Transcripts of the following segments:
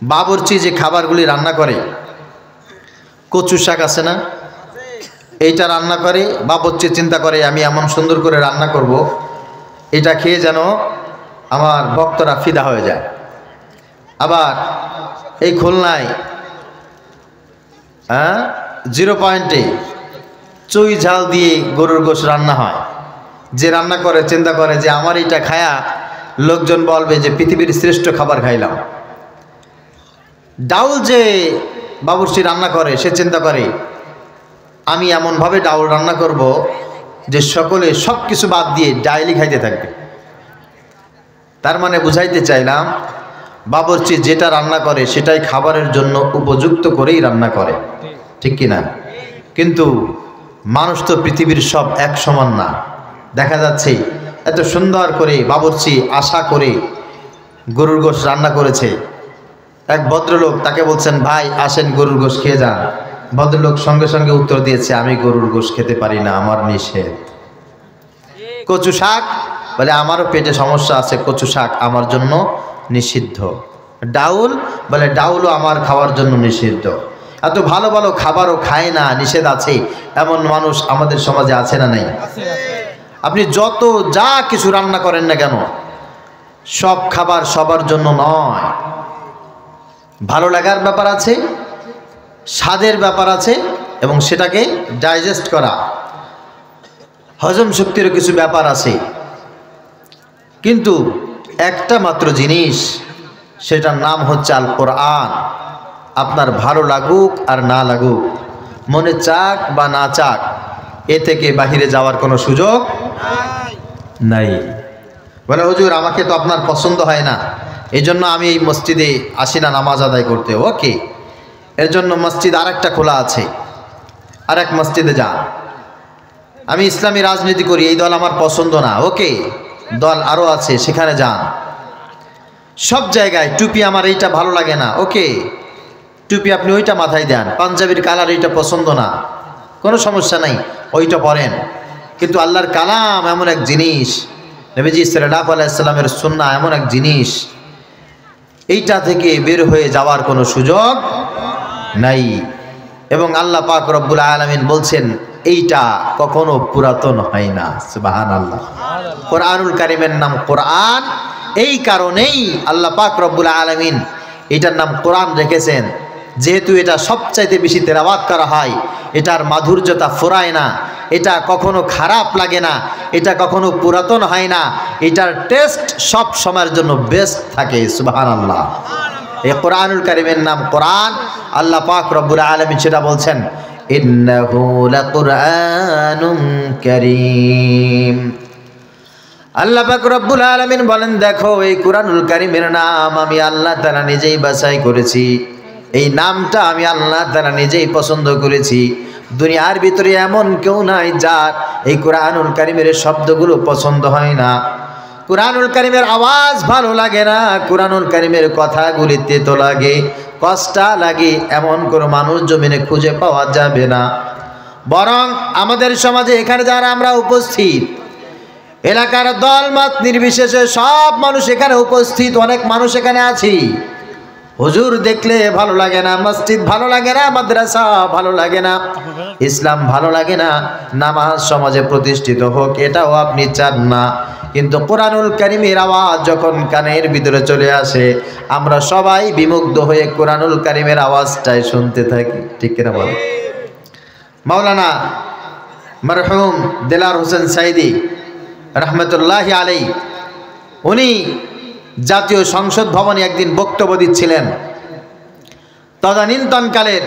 বাবুর্চি যে খাবারগুলি রান্না করে, কচু শাক আছে না, এইটা রান্না করে বাবুর্চি চিন্তা করে আমি এমন সুন্দর করে রান্না করব, এটা খেয়ে যেন আমার ভক্তরা ফিদা হয়ে যায়। আবার এই খুলনায় 0 পয়েন্টে চুই ঝাল দিয়ে গরুর গোশ রান্না হয়। যে রান্না করে চিন্তা করে যে আমার এটা খায়া লোকজন বলবে যে পৃথিবীর শ্রেষ্ঠ খাবার খাইলাম। ডাউল যে বাবুর্চি রান্না করে সে চিন্তা করে আমি এমনভাবে ডাউল রান্না করব যে সকলে সব কিছু বাদ দিয়ে ডাইলই খাইতে থাকবে। তার মানে বুঝাইতে চাইলাম বাবুর্চি যেটা রান্না করে সেটাই খাবারের জন্য উপযুক্ত করেই রান্না করে, ঠিক কিনা? কিন্তু মানুষ তো পৃথিবীর সব এক সমান না। দেখা যাচ্ছে এত সুন্দর করে বাবুর্চি আশা করে গরুর গোশ রান্না করেছে। এক ভদ্রলোক তাকে বলছেন ভাই আসেন গরুর গোশ খেয়ে যান। ভদ্রলোক সঙ্গে সঙ্গে উত্তর দিয়েছে আমি গরুর গোশ খেতে পারি না, আমার নিষেধ। কচু শাক বলে আমারও পেটে সমস্যা আছে, কচু শাক আমার জন্য নিষিদ্ধ। ডাউল বলে ডাউলও আমার খাওয়ার জন্য নিষিদ্ধ। এত ভালো ভালো খাবারও খায় না, নিষেধ আছে, এমন মানুষ আমাদের সমাজে আছে না নাই? আপনি যত যা কিছু রান্না করেন না কেন সব খাবার সবার জন্য নয়। ভালো লাগার ব্যাপার আছে, স্বাদের ব্যাপার আছে, এবং সেটাকে ডাইজেস্ট করা, হজম শক্তিরও কিছু ব্যাপার আছে। কিন্তু একটা মাত্র জিনিস, সেটার নাম হচ্ছে আল কোরআন। আপনার ভালো লাগুক আর না লাগুক, মনে চাক বা না চাক, এ থেকে বাহিরে যাওয়ার কোনো সুযোগ নাই। বলে হুজুর আমাকে তো আপনার পছন্দ হয় না, এই জন্য আমি এই মসজিদে আসি না নামাজ আদায় করতে। ওকে, এর জন্য মসজিদ আর একটা খোলা আছে, আর এক মসজিদে যান। আমি ইসলামী রাজনীতি করি, এই দল আমার পছন্দ না, ওকে, দল আরও আছে, সেখানে যান। সব জায়গায় টুপি আমার এইটা ভালো লাগে না, ওকে, টুপি আপনি ওইটা মাথায় দেন। পাঞ্জাবির কালার এইটা পছন্দ না, কোনো সমস্যা নাই, ওইটা পরেন। কিন্তু আল্লাহর কালাম এমন এক জিনিস, নবীজি সাল্লাল্লাহু আলাইহি ওয়াসাল্লামের সুন্নাহ এমন এক জিনিস, এইটা থেকে বের হয়ে যাওয়ার কোনো সুযোগ নাই। এবং আল্লাহ পাক রব্বুল আলামিন বলছেন এইটা কখনো পুরাতন হয় না। সুবহানাল্লাহ। কোরআনুল কারীমের নাম কোরআন, এই কারণেই আল্লাহ পাক রব্বুল আলামিন এটার নাম কোরআন রেখেছেন। যেহেতু এটা সবচাইতে বেশি তেলাওয়াত করা হয়, এটার মাধুর্যতা ফুরায় না, এটা কখনো খারাপ লাগে না, এটা কখনো পুরাতন হয় না, এটার টেস্ট সব সময়ের জন্য বেস্ট থাকে। সুবহানাল্লাহ। এই কোরআনুল কারীমের নাম কোরআন। আল্লাহ পাক রব্বুল আলামিন সেটা বলছেন ইন্নাহু লাকুরআনুম কারীম। আল্লাহ পাক রব্বুল আলামিন বলেন দেখো এই কোরআনুল কারীমের নাম আমি আল্লাহ তাআলা নিজেই বাছাই করেছি, এই নামটা আমি আল্লাহ তাআলা নিজেই পছন্দ করেছি। দুনিয়ার ভিতরে এমন কেউ নাই যার এই কোরআনুল কারীমের শব্দগুলো পছন্দ হয় না, কোরআনুল কারীমের আওয়াজ ভালো লাগে না, কোরআনুল কারীমের কথাগুলি তেতো লাগে, কষ্ট লাগে, এমন কোনো মানুষ জমিনে খুঁজে পাওয়া যাবে না। বরং আমাদের সমাজে এখানে যারা আমরা উপস্থিত, এলাকার দলমত নির্বিশেষে সব মানুষ এখানে উপস্থিত, অনেক মানুষ এখানে আছি, হুজুর দেখলে ভালো লাগে না, মসজিদ ভালো লাগে না, মাদ্রাসা ভালো লাগে না, ইসলাম ভালো লাগে না, নামাজ সমাজে প্রতিষ্ঠিত হোক এটাও আপনি চান না। কিন্তু কোরআনুল কারীমের আওয়াজ যখন কানের ভিতরে চলে আসে, আমরা সবাই বিমুগ্ধ হয়ে কোরআনুল কারীমের আওয়াজটাই শুনতে থাকি, ঠিক কিনা বলেন? মাওলানা মরহুম দেলার হোসেন সাইদি রহমতুল্লাহি আলাইহি, উনি জাতীয় সংসদ ভবনে একদিন বক্তব্য দিচ্ছিলেন। তদানীন্তনকালের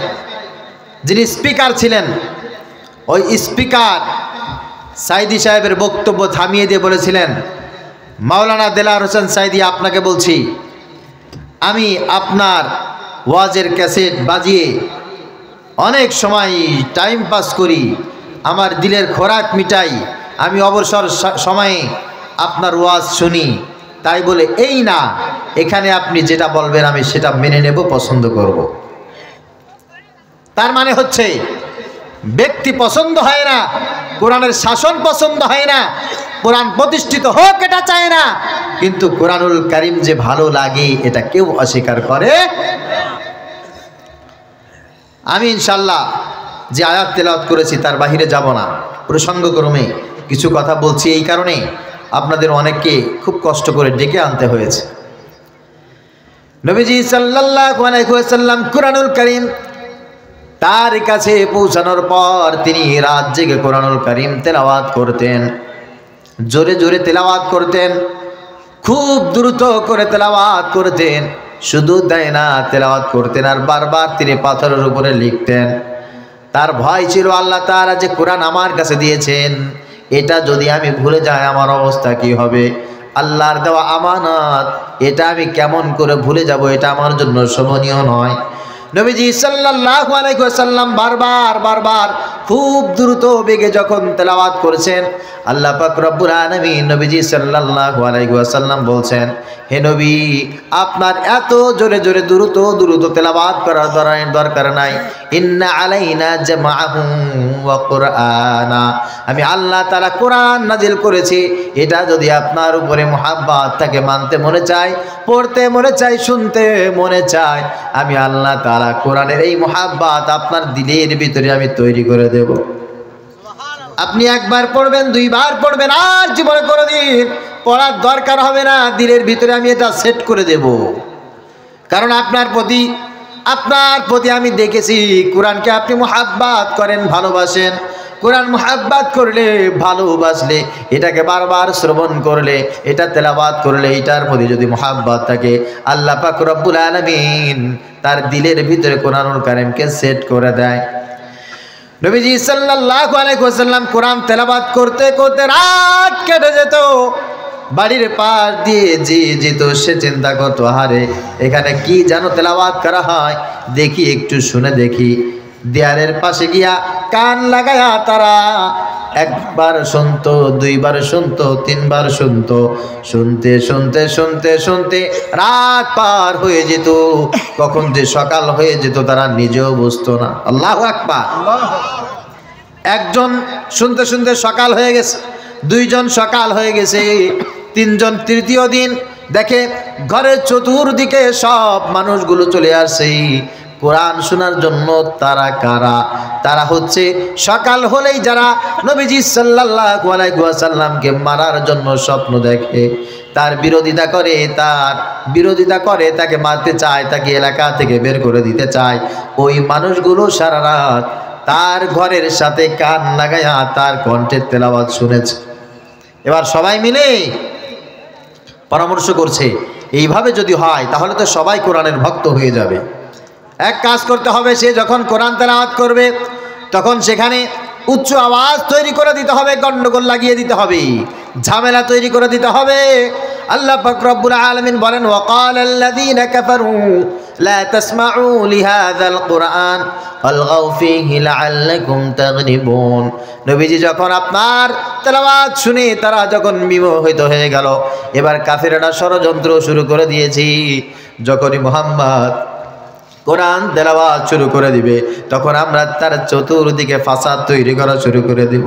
যিনি স্পিকার ছিলেন, ওই স্পিকার সাইদি সাহেবের বক্তব্য থামিয়ে দিয়ে বলেছিলেন, মাওলানা দেলার হোসেন সাইদি আপনাকে বলছি, আমি আপনার ওয়াজের ক্যাসেট বাজিয়ে অনেক সময় টাইম পাস করি, আমার দিলের খোরাক মিটাই, আমি অবসর সময়ে আপনার ওয়াজ শুনি, তাই বলে এই না এখানে আপনি যেটা বলবেন আমি সেটা মেনে নেব, পছন্দ করব। তার মানে হচ্ছে ব্যক্তি পছন্দ হয় না, কোরআনের শাসন পছন্দ হয় না, কোরআন প্রতিষ্ঠিত হোক এটা চায় না, কিন্তু কোরআনুল কারীম যে ভালো লাগে এটা কেউ অস্বীকার করে আমি ইনশাল্লাহ যে আয়াত তেলাওয়াত করেছি তার বাহিরে যাব না, প্রসঙ্গক্রমে কিছু কথা বলছি এই কারণে আপনাদের অনেককে খুব কষ্ট করে ডেকে আনতে হয়েছে। নবীজি সাল্লাল্লাহু আলাইহি ওয়াসাল্লাম কুরআনুল কারীম তার কাছে পৌঁছানোর পর তিনি রাত জেগে কুরআনুল কারীম তেলাওয়াত করতেন, জোরে জোরে তেলাওয়াত করতেন, খুব দ্রুত করে তেলাওয়াত করতেন। শুধু তাই না, তেলাওয়াত করতেন আর বারবার তিনি পাথরের উপরে লিখতেন। তার ভয় ছিল আল্লাহ তাআলা যে কোরআন আমার কাছে দিয়েছেন, এটা যদি আমি ভুলে যাই আমার অবস্থা কি হবে? আল্লাহর দেওয়া আমানত, এটা আমি কেমন করে ভুলে যাব? এটা আমার জন্য শোভনীয় নয়। নবীজি সাল্লাল্লাহু আলাইহি ওয়াসাল্লাম বারবার খুব দ্রুত বেগে যখন তেলাওয়াত করেছেন, আল্লাহ পাক রব্বুল আলামিন নবীজি সাল্লাল্লাহু আলাইহি ওয়াসাল্লাম বলছেন, হে নবী, আপনার এত জোরে জোরে দ্রুত তেলাওয়াত করার দরকার নাই। ইন্না আলাইনা জামাআহু ওয়া কুরআনা, আমি আল্লাহ তাআলা কোরআন নাজিল করেছি, এটা যদি আপনার উপরে মুহাব্বত থাকে, মানতে মনে চায়, পড়তে মনে চায়, শুনতে মনে চায়, আমি আল্লাহ তাআলা কোরআনের এই মুহাব্বত আপনার দিলের ভিতরে আমি তৈরি করে দেব। আপনি একবার পড়বেন, দুইবার পড়বেন, আর জীবনে কোনোদিন পড়ার দরকার হবে না। দিলের ভিতরে আমি এটা সেট করে দেব। কারণ আপনার প্রতি আমি দেখেছি কোরআনকে আপনি মুহাব্বত করেন, ভালোবাসেন। কোরআন মুহাব্বত করলে, ভালোবাসলে, এটাকে বারবার শ্রবণ করলে, এটা তেলাওয়াত করলে, এটার প্রতি যদি মুহাব্বত থাকে, আল্লাহ পাক রব্বুল আলামিন তার দিলের ভিতরে কোরআনুল কারীমকে সেট করে দেয়। নবীজি সাল্লাল্লাহু আলাইহি ওয়াসাল্লাম কোরআন তেলাওয়াত করতে করতে রাত কেটে যেত। বাড়ির পাশ দিয়ে যে যেত সে চিন্তা করতো, আরে এখানে কি যেন তেলাওয়াত করা হয়, দেখি একটু শুনে দেখি। দেয়ালের পাশে গিয়া কান লাগায়া তারা একবার শুনতো, দুইবার শুনতো, তিনবার শুনতো। শুনতে শুনতে শুনতে শুনতে রাত পার হয়ে যেত। কখন যে সকাল হয়ে যেত তারা নিজেও বুঝতো না। আল্লাহু আকবার। একজন শুনতে শুনতে সকাল হয়ে গেছে, দুইজন সকাল হয়ে গেছে, তিনজন তৃতীয় দিন দেখে ঘরের চতুর্দিকে সব মানুষগুলো চলে আসে কোরআন শোনার জন্য। তারা কারা? তারা হচ্ছে সকাল হলেই যারা নবীজি সাল্লাল্লাহু আলাইহি ওয়াসাল্লামকে মারার জন্য স্বপ্ন দেখে, তার বিরোধিতা করে, তাকে মারতে চায়, তাকে এলাকা থেকে বের করে দিতে চায়। ওই মানুষগুলো সারা রাত তার ঘরের সাথে কান লাগায়া তার কণ্ঠের তেলাওয়াত শুনেছে। এবার সবাই মিলে পরামর্শ করছে, এইভাবে যদি হয় তাহলে তো সবাই কোরআনের ভক্ত হয়ে যাবে। এক কাজ করতে হবে, সে যখন কোরআন তেলাওয়াত করবে তখন সেখানে উচ্চ আওয়াজ তৈরি করে দিতে হবে, গন্ডগোল লাগিয়ে দিতে হবে, ঝামেলা তৈরি করে দিতে হবে। আল্লাহ পাক রব্বুল আলামিন বলেন, ওয়াকালাল্লাযীনা কাফারু লা তাসমাউ লিহাযাল কুরআন আলগাউ ফীহি লাআল্লাকুম তাগলিবুন। নবীজি যখন আপনার তেলাওয়াত শুনে তারা যখন বিমোহিত হয়ে গেল, এবার কাফেররা ষড়যন্ত্র শুরু করে দিয়েছে। যখনই মুহাম্মদ কোরআন তেলাওয়াত শুরু করে দিবে তখন আমরা তার চতুর্দিকে ফাসাদ তৈরি করা শুরু করে দিব।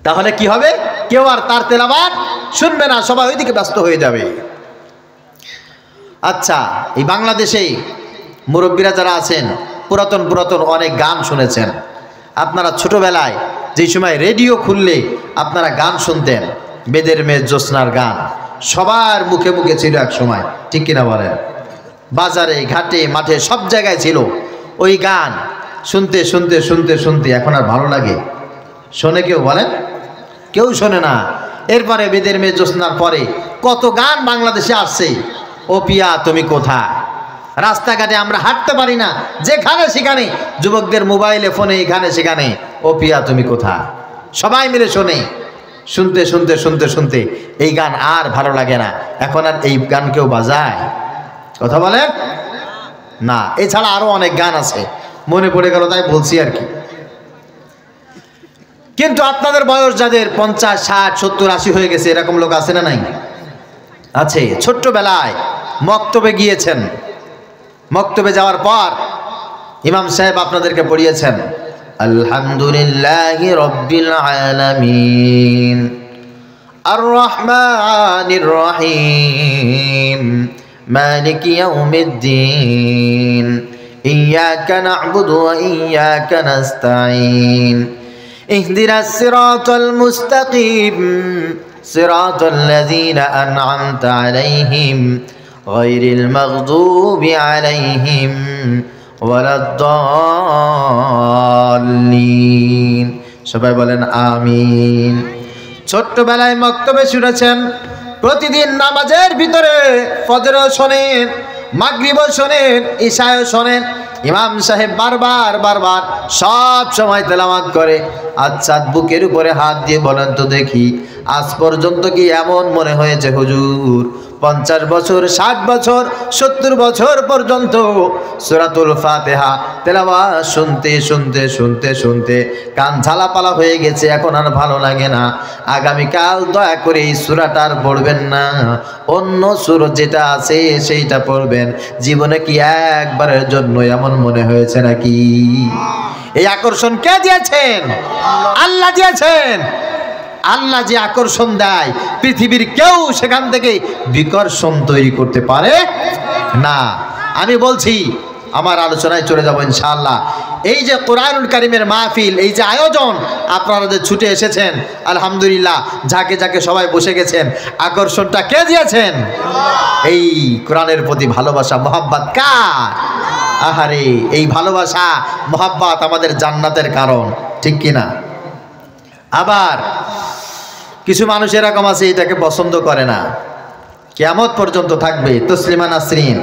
তাহলে কি হবে? কেউ আর তার তেলাওয়াত শুনবে না, সবাই ওইদিকে ব্যস্ত হয়ে যাবে। আচ্ছা, এই বাংলাদেশে মুরব্বীরা যারা আছেন পুরাতন অনেক গান শুনেছেন। আপনারা ছোটবেলায় যেই সময় রেডিও খুললে আপনারা গান শুনতেন, বেদের মেয়ে জ্যোৎস্নার গান সবার মুখে মুখে ছিল এক সময়, ঠিক কিনা বলেন? বাজারে, ঘাটে, মাঠে সব জায়গায় ছিল ওই গান। শুনতে শুনতে শুনতে শুনতে এখন আর ভালো লাগে? শোনে কেউ? বলেন, কেউ শোনে না। এরপরে বেদের মেয়ে জ্যোৎস্নার পরে কত গান বাংলাদেশে আসছে। ও পিয়া তুমি কোথায়? রাস্তাঘাটে আমরা হাঁটতে পারি না, যেখানে সেখানে যুবকদের মোবাইলে, ফোনে, এখানে সেখানে ও পিয়া তুমি কোথায়, সবাই মিলে শোনে। শুনতে শুনতে শুনতে শুনতে এই গান আর ভালো লাগে না। এখন আর এই গান কেউ বাজায়? কথা বলেন না। এছাড়া আরো অনেক গান আছে, মনে পড়ে গেল তাই বলছি আর কি। কিন্তু আপনাদের বয়স যাদের 50, 60, 70, 80 হয়ে গেছে, এরকম লোক আছে না নাই? আছে। ছোট্টবেলায় মক্তবে গিয়েছেন, মক্তবে যাওয়ার পর ইমাম সাহেব আপনাদেরকে পড়িয়েছেন আলহামদুলিল্লাহি রাব্বিল আলামিন আর রহমানির রহিম মালিক ইয়াউমিদ্দিন ইয়্যাকা না'বুদু ওয়া ইয়্যাকা নাস্তাঈন ইহদিনাস সিরাতাল মুস্তাকিম সিরাতাল লাযীনা আন'আমতা আলাইহিম গায়রিল মাগদুবি আলাইহিম ওয়ালাদ-দাল্লিন। সবাই বলেন আমিন। ছোট্টবেলায় মক্তবে শুনেছেন, প্রতিদিন নামাজের ভিতরে ফজরও শোনেন, মাগরিবও শোনেন, ইশাও শোনেন। ইমাম সাহেব বারবার বারবার সব সময় তেলাওয়াত করে। আচ্ছা, বুকের উপরে হাত দিয়ে বলেন তো দেখি, আজ পর্যন্ত কি এমন মনে হয়েছে হুজুর 50 বছর, 60 বছর, 70 বছর পর্যন্ত সূরাতুল ফাতিহা তেলাওয়াত শুনতে শুনতে শুনতে শুনতে কান ঝালাপালা হয়ে গেছে, এখন আর ভালো লাগে না, আগামীকাল দয়া করে এই সূরাটা আর পড়বেন না, অন্য সূরা যেটা আছে সেইটা পড়বেন? জীবনে কি একবারের জন্য এমন মনে হয়েছে নাকি? এই আকর্ষণ কে দিয়েছেন? আল্লাহ দিয়েছেন। আল্লাহ যে আকর্ষণ দেয়, পৃথিবীর কেউ সেখান থেকে বিকর্ষণ তৈরি করতে পারে না। আমি বলছি, আমার আলোচনায় চলে যাব ইনশাআল্লাহ। এই যে কোরআনুল কারীমের মাহফিল, এই যে আয়োজন, আপনারা যে ছুটে এসেছেন, আলহামদুলিল্লাহ, ঝাঁকে ঝাঁকে সবাই বসে গেছেন, আকর্ষণটা কে দিয়েছেন? এই কোরআনের প্রতি ভালোবাসা, মহব্বত কার? আহারে, এই ভালোবাসা মহব্বত আমাদের জান্নাতের কারণ, ঠিক কিনা? আবার কিছু মানুষ এরকম আছে, এটাকে পছন্দ করে না, কিয়ামত পর্যন্ত থাকবে। তসলিমা নাসরিন,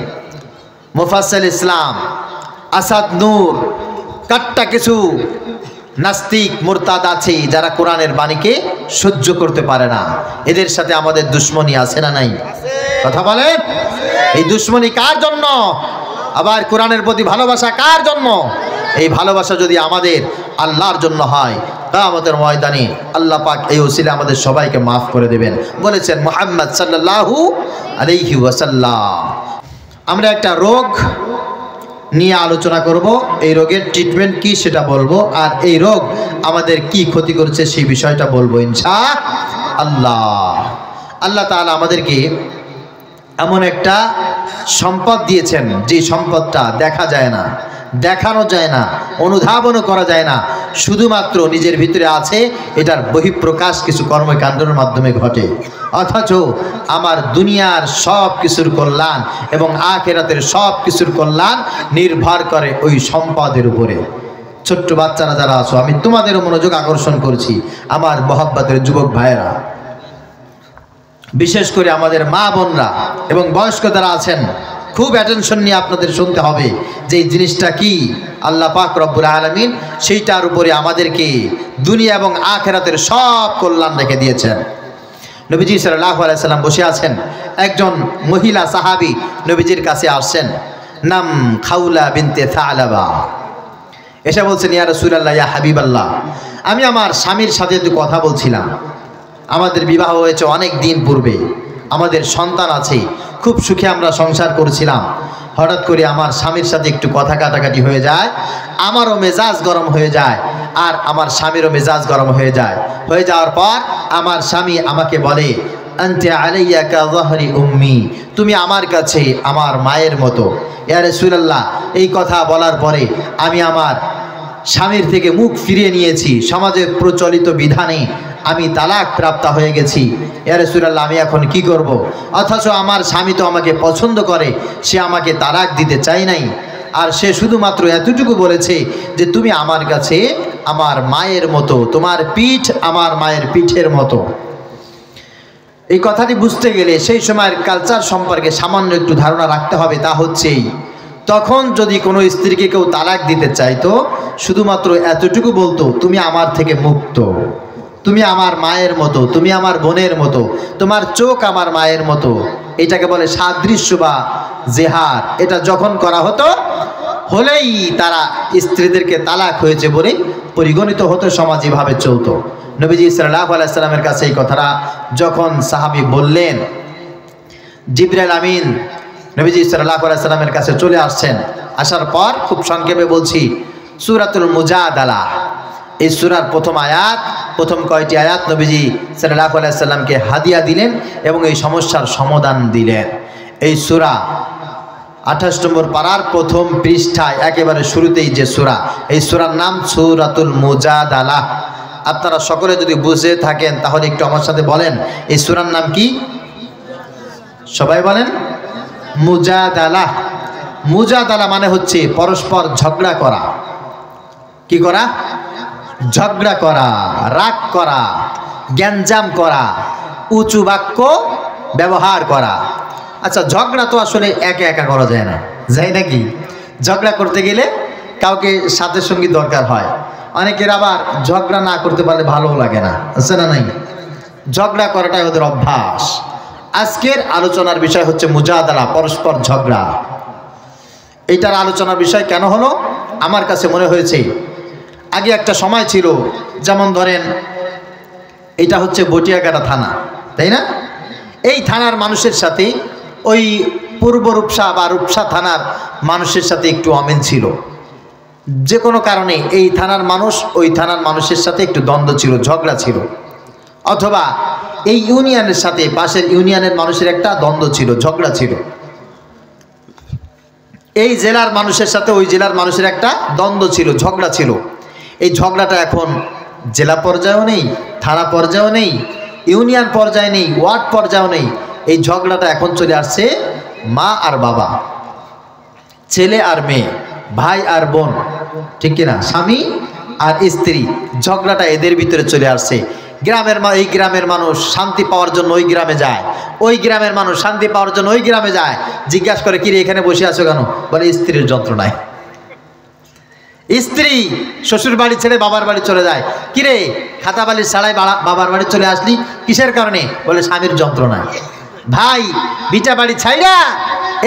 মুফাসসিল ইসলাম, আসাদ নূর, কাট্টা কিছু নাস্তিক মুরতাদ আছে যারা কোরআনের বাণীকে সহ্য করতে পারে না। এদের সাথে আমাদের দুশ্মনী আছে না নাই? কথা বলেন, এই দুশ্মনী কার জন্য? আবার কোরআনের প্রতি ভালোবাসা কার জন্য? এই ভালোবাসা যদি আমাদের আল্লাহর জন্য হয়, কিয়ামতের ময়দানে আল্লাহ পাক এই ওসিলা আমাদের সবাইকে মাফ করে দেবেন, বলেছেন মুহাম্মদ সাল্লাল্লাহু আলাইহি ওয়াসাল্লাম। আমরা একটা রোগ নিয়ে আলোচনা করব, এই রোগের ট্রিটমেন্ট কি সেটা বলবো, আর এই রোগ আমাদের কি ক্ষতি করছে সেই বিষয়টা বলবো ইনশাআল্লাহ। আল্লাহ তাআলা আমাদেরকে এমন একটা সম্পদ দিয়েছেন, যে সম্পদটা দেখা যায় না, দেখানো যায় না, অনুধাবনও করা যায় না, শুধুমাত্র নিজের ভিতরে আছে, এটার বহিঃপ্রকাশ কিছু কর্মকাণ্ডের মাধ্যমে ঘটে। অথচ আমার দুনিয়ার সব কিছুর কল্যাণ এবং আখিরাতের সব কিছুর কল্যাণ নির্ভর করে ওই সম্পদের উপরে। ছোট্ট বাচ্চারা যারা আছো, আমি তোমাদেরও মনোযোগ আকর্ষণ করছি, আমার মহব্বতের যুবক ভাইয়েরা, বিশেষ করে আমাদের মা বোনরা এবং বয়স্ক যারা আছেন, খুব অ্যাটেনশন নিয়ে আপনাদের শুনতে হবে যে এই জিনিসটা কি। আল্লাহ পাক রব্বুল আলামিন সেইটার উপরে আমাদেরকে দুনিয়া এবং আখিরাতের সব কল্যাণ রেখে দিয়েছেন। নবীজি সাল্লাল্লাহু আলাইহি সাল্লাম বসে আছেন, একজন মহিলা সাহাবী নবীজির কাছে আসছেন, নাম খাউলা বিনতে সালাবা। এসে বলছেন, ইয়া রাসূলুল্লাহ, ইয়া হাবিবাল্লাহ, আমি আমার স্বামীর সাথে একটু কথা বলছিলাম, আমাদের বিবাহ হয়েছে অনেক দিন পূর্বে, আমাদের সন্তান আছে, খুব সুখে আমরা সংসার করছিলাম, হঠাৎ করে আমার স্বামীর সাথে একটু কথা কাটাকাটি হয়ে যায়, আমারও মেজাজ গরম হয়ে যায়, আর আমার স্বামীরও মেজাজ গরম হয়ে যায়। হয়ে যাওয়ার পর আমার স্বামী আমাকে বলে, আনতা আলাইয়া কা যাহরি উম্মি, তুমি আমার কাছে আমার মায়ের মতো। ইয়া রাসূলুল্লাহ, এই কথা বলার পরে আমি আমার স্বামীর থেকে মুখ ফিরিয়ে নিয়েছি, সমাজে প্রচলিত বিধানে আমি তালাক প্রাপ্ত হয়ে গেছি। ইয়া রাসূলুল্লাহ, আমি এখন কি করব? অথচ আমার স্বামী তো আমাকে পছন্দ করে, সে আমাকে তালাক দিতে চায় নাই, আর সে শুধুমাত্র এতটুকু বলেছে যে তুমি আমার কাছে আমার মায়ের মতো, তোমার পিঠ আমার মায়ের পিঠের মতো। এই কথাটি বুঝতে গেলে সেই সময়ের কালচার সম্পর্কে সামান্য একটু ধারণা রাখতে হবে। তা হচ্ছেই, তখন যদি কোনো স্ত্রীকে কেউ তালাক দিতে চাইতো, শুধুমাত্র এতটুকু বলতো, তুমি আমার থেকে মুক্ত, তুমি আমার মায়ের মতো, তুমি আমার বোনের মতো, তোমার চোখ আমার মায়ের মতো। এটাকে বলে সাদৃশ্য বা জেহার। এটা যখন করা হতো, হলেই তারা স্ত্রীদেরকে তালাক হয়েছে বলে পরিগণিত হতো, সমাজ এভাবে চলতো। নবীজি সাল্লাল্লাহু আলাইহি সাল্লামের কাছে এই কথাটা যখন সাহাবী বললেন, জিবরাইল আমিন নবীজি সাল্লাল্লাহু আলাইহি সাল্লামের কাছে চলে আসছেন। আসার পর খুব সংক্ষেপে বলছি, সূরাতুল মুজাদালা, এই সূরার প্রথম আয়াত, প্রথম কয়টি আয়াত নবীজি সাল্লাল্লাহু আলাইহি সাল্লামকে হাদিয়া দিলেন এবং এই সমস্যার সমাধান দিলেন। এই সূরা 28 নম্বর পারার প্রথম পৃষ্ঠায় একেবারে শুরুতেই যে সূরা, এই সূরার নাম সূরাতুল মুজাদালাহ। আপনারা সকলে যদি বুঝে থাকেন তাহলে একটু আমার সাথে বলেন এই সূরার নাম কি? সবাই বলেন মুজাদালাহ। মুজাদালা মানে হচ্ছে পরস্পর ঝগড়া করা। কি করা? ঝগড়া করা, রাগ করা, গ্যাঞ্জাম করা, উঁচু বাক্য ব্যবহার করা। আচ্ছা, ঝগড়া তো আসলে একা একা করা যায় না, যায় নাকি? ঝগড়া করতে গেলে কাউকে সাথে সঙ্গী দরকার হয়। অনেকের আবার ঝগড়া না করতে পারলে ভালোও লাগে না, আছে না নাই? ঝগড়া করাটাই ওদের অভ্যাস। আজকের আলোচনার বিষয় হচ্ছে মুজাদালা, পরস্পর ঝগড়া। এইটার আলোচনার বিষয় কেন হলো? আমার কাছে মনে হয়েছে আগে একটা সময় ছিল, যেমন ধরেন এটা হচ্ছে বটিয়াঘাটা থানা, তাই না? এই থানার মানুষের সাথে ওই পূর্ব রূপসা বা রূপসা থানার মানুষের সাথে একটু অমিল ছিল। যে কোনো কারণে এই থানার মানুষ ওই থানার মানুষের সাথে একটু দ্বন্দ্ব ছিল, ঝগড়া ছিল। অথবা এই ইউনিয়নের সাথে পাশের ইউনিয়নের মানুষের একটা দ্বন্দ্ব ছিল, ঝগড়া ছিল। এই জেলার মানুষের সাথে ওই জেলার মানুষের একটা দ্বন্দ্ব ছিল, ঝগড়া ছিল। এই ঝগড়াটা এখন জেলা পর্যায়েও নেই, থানা পর্যায়েও নেই, ইউনিয়ন পর্যায়ে নেই, ওয়ার্ড পর্যায়েও নেই। এই ঝগড়াটা এখন চলে আসছে মা আর বাবা, ছেলে আর মেয়ে, ভাই আর বোন, ঠিক কিনা? স্বামী আর স্ত্রী, ঝগড়াটা এদের ভিতরে চলে আসছে। এই গ্রামের মানুষ শান্তি পাওয়ার জন্য ওই গ্রামে যায়, ওই গ্রামের মানুষ শান্তি পাওয়ার জন্য ওই গ্রামে যায়। জিজ্ঞাসা করে, কিরে এখানে বসে আছো কেন? বলে স্ত্রীর যন্ত্রণায়। স্ত্রী শ্বশুর বাড়ি ছেড়ে বাবার বাড়ি চলে যায়। কিরে খাতা বালির ছাড়াই বাবার বাড়ি চলে আসলি কিসের কারণে? বলে স্বামীর যন্ত্রণায়। ভাই ভিটা বাড়ি ছাইড়া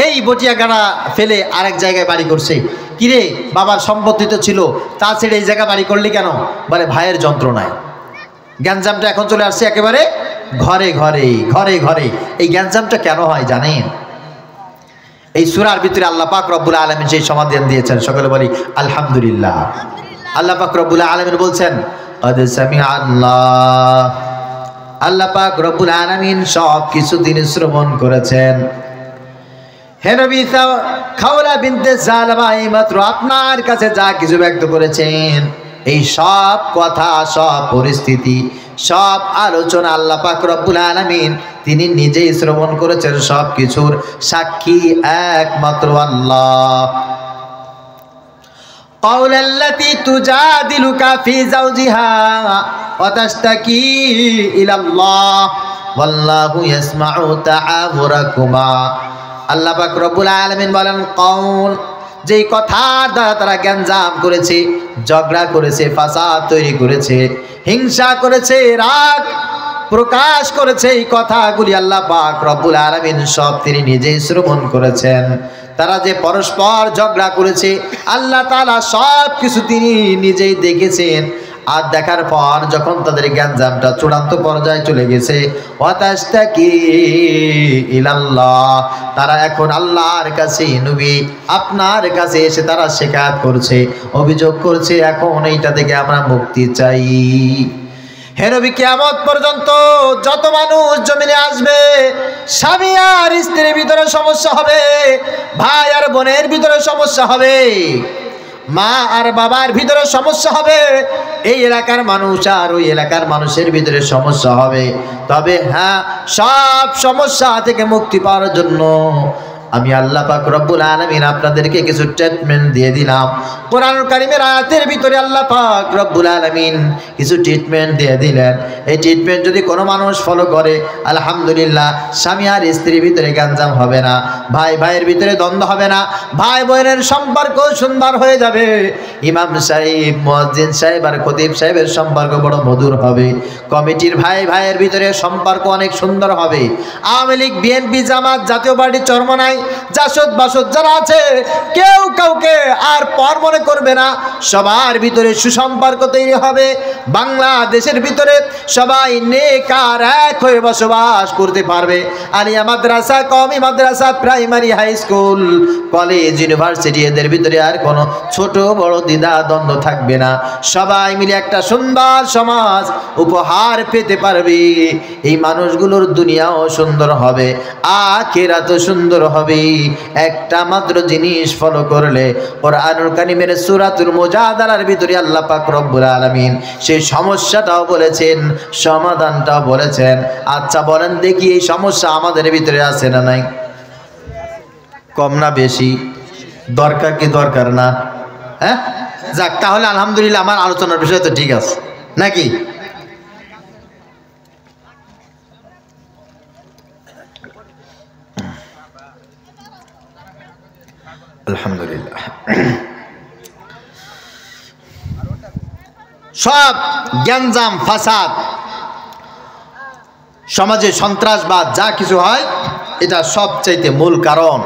এই বটিয়াঘাটা ফেলে আরেক জায়গায় বাড়ি করছে। কিরে বাবার সম্পত্তি তো ছিল, তা ছেড়ে এই জায়গা বাড়ি করলি কেন? বলে ভাইয়ের যন্ত্রণায়। গ্যাঞ্জামটা এখন চলে আসছে একেবারে ঘরে ঘরে, ঘরে ঘরে। এই গ্যাঞ্জামটা কেন হয় জানেন? এই সূরার ভিতরে আল্লাহ পাক রব্বুল আলামিন সেই সমাধান দিয়েছেন। সকলে বলি আলহামদুলিল্লাহ। আল্লাহ পাক রব্বুল আলামিন বলছেন কদ সামিআ আল্লাহ পাক রব্বুল আলামিন সব কিছু তিনি শ্রবণ করেছেন। হে নবী খাওলা বিনতে সালামা মাত্র আপনার কাছে যা কিছু ব্যক্ত করেছেন, এই সব কথা, সব পরিস্থিতি, সব আলোচনা আল্লাহ পাক রব্বুল আলামিন তিনি নিজেই শ্রবণ করেছেন। সব কিছুর সাক্ষী একমাত্র আল্লাহ। কাউলাল্লাতী তুজাদিলুকা ফি যাওজিহা ওয়া তাশতাকি ইলাল্লাহ ওয়াল্লাহু ইয়াসমাউ তাআবুরাকুমা। আল্লাহ পাক রব্বুল আলামিন বলেন, কাউল, যেই কথার দ্বারা তারা গ্যাঞ্জাম করেছে, ঝগড়া করেছে, ফাসাদ তৈরি করেছে, হিংসা করেছে, রাগ প্রকাশ করেছে, এই কথাগুলি আল্লাহ পাক রব্বুল আলামিন সব তিনি নিজেই শ্রবণ করেছেন। তারা যে পরস্পর ঝগড়া করেছে আল্লাহ তাআলা সব কিছু তিনি নিজেই দেখেছেন। আর দেখার পর যখন তাদের গ্যাঞ্জামটা চূড়ান্ত পর্যায়ে চলে গেছে, ওয়াতাশতাকি ইলাল্লাহ, তারা এখন আল্লাহর কাছে, নবী আপনার কাছে এসে তারা শিকায়ত করছে, অভিযোগ করছে, এখন এইটা থেকে আমরা মুক্তি চাই। হে নবী, কিয়ামত পর্যন্ত যত মানুষ জমিনে আসবে, স্বামী আর স্ত্রীর ভিতরে সমস্যা হবে, ভাই আর বোনের ভিতরে সমস্যা হবে, মা আর বাবার ভিতরে সমস্যা হবে, এই এলাকার মানুষ আর ওই এলাকার মানুষের ভিতরে সমস্যা হবে। তবে হ্যাঁ, সব সমস্যা থেকে মুক্তি পাওয়ার জন্য আমি আল্লাহ পাক রব্বুল আলামিন আপনাদেরকে কিছু ট্রিটমেন্ট দিয়ে দিলাম। কোরআনুল কারীমের আয়াতের ভিতরে আল্লাহ পাক রব্বুল আলামিন কিছু ট্রিটমেন্ট দিয়ে দিলেন। এই ট্রিটমেন্ট যদি কোনো মানুষ ফলো করে, আলহামদুলিল্লাহ, স্বামী আর স্ত্রীর ভিতরে গ্যাঞ্জাম হবে না, ভাই ভাইয়ের ভিতরে দ্বন্দ্ব হবে না, ভাই বোনের সম্পর্ক সুন্দর হয়ে যাবে, ইমাম সাহেব, মুয়াজ্জিন সাহেব আর খতিব সাহেবের সম্পর্ক বড় মধুর হবে, কমিটির ভাই ভাইয়ের ভিতরে সম্পর্ক অনেক সুন্দর হবে, আওয়ামী লীগ, বিএনপি, জামাত, জাতীয় পার্টি, চরমনাই, জাসদ বাসদ যারা আছে কেউ কাউকে আর পর মনে করবে না, সবার ভিতরে সুসম্পর্ক তৈরি হবে। বাংলাদেশের ভিতরে সবাই নেক আর এক হয়ে বসবাস করতে পারবে। আলিয়া মাদ্রাসা, কওমি মাদ্রাসা, primary, high school, college, university, এদের ভিতরে আর কোনো ছোট বড় দ্বিধা দ্বন্দ্ব থাকবে না। সবাই মিলে একটা সুন্দর সমাজ উপহার পেতে পারবে। এই মানুষগুলোর দুনিয়াও সুন্দর হবে, আখিরাতও সুন্দর হবে। হবে, একটা মাত্র জিনিস ফলো করলে কোরআনুল কারীমের সূরাতুল মুজাদালার ভিতরে আল্লাহ পাক রব্বুল আলামিন সেই সমস্যাটাও বলেছেন, সমাধানটাও বলেছেন। আচ্ছা বলেন দেখি এই সমস্যা আমাদের ভিতরে আছে না নাই? কম না বেশি? দরকার কি দরকার না? হ্যাঁ, যাক তাহলে আলহামদুলিল্লাহ আমার আলোচনার বিষয় তো ঠিক আছে নাকি? আলহামদুলিল্লাহ। সব গ্যাঞ্জাম ফাসাদ, সমাজে সন্ত্রাসবাদ যা কিছু হয়, এটা সবচাইতে মূল কারণ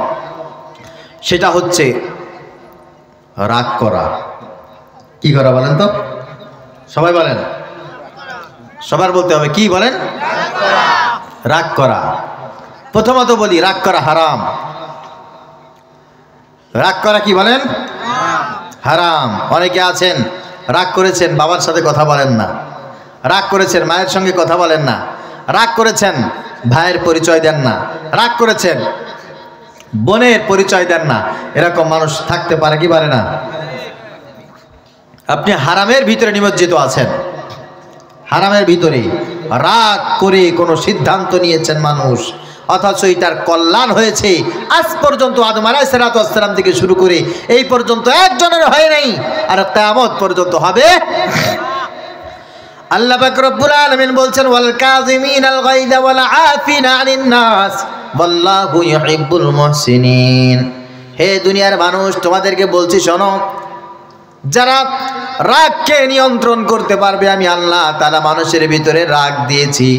সেটা হচ্ছে রাগ করা। কি করা বলেন তো? সবাই বলেন, সবার বলতে হবে। কি বলেন? রাগ করা। প্রথমত বলি রাগ করা হারাম। রাগ করা কি বলেন? হারাম। অনেকে আছেন রাগ করেছেন বাবার সাথে কথা বলেন না, রাগ করেছেন মায়ের সঙ্গে কথা বলেন না, রাগ করেছেন ভাইয়ের পরিচয় দেন না, রাগ করেছেন বোনের পরিচয় দেন না। এরকম মানুষ থাকতে পারে কি পারে না? আপনি হারামের ভিতরে নিমজ্জিত আছেন। হারামের ভিতরে রাগ করে কোনো সিদ্ধান্ত নিয়েছেন মানুষ, অথচ এটার কল্যাণ হয়েছে আজ পর্যন্ত আদম আলাইহিস সালাতু ওয়াস সালাম থেকে শুরু করে এই পর্যন্ত একজনের হয় নাই, আর কিয়ামত পর্যন্ত হবে। আল্লাহ পাক রব্বুল আলামিন বলছেন ওয়াল কাযিমিনাল গায়যা ওয়াল আফিনা আনিন নাস ওয়াল্লাহু ইউহিব্বুল মুহসিনিন। হে দুনিয়ার মানুষ, তোমাদেরকে বলছি শোনো, যারা রাগকে নিয়ন্ত্রণ করতে পারবে আমি আল্লাহ তাআলা মানুষের ভিতরে রাগ দিয়েছি।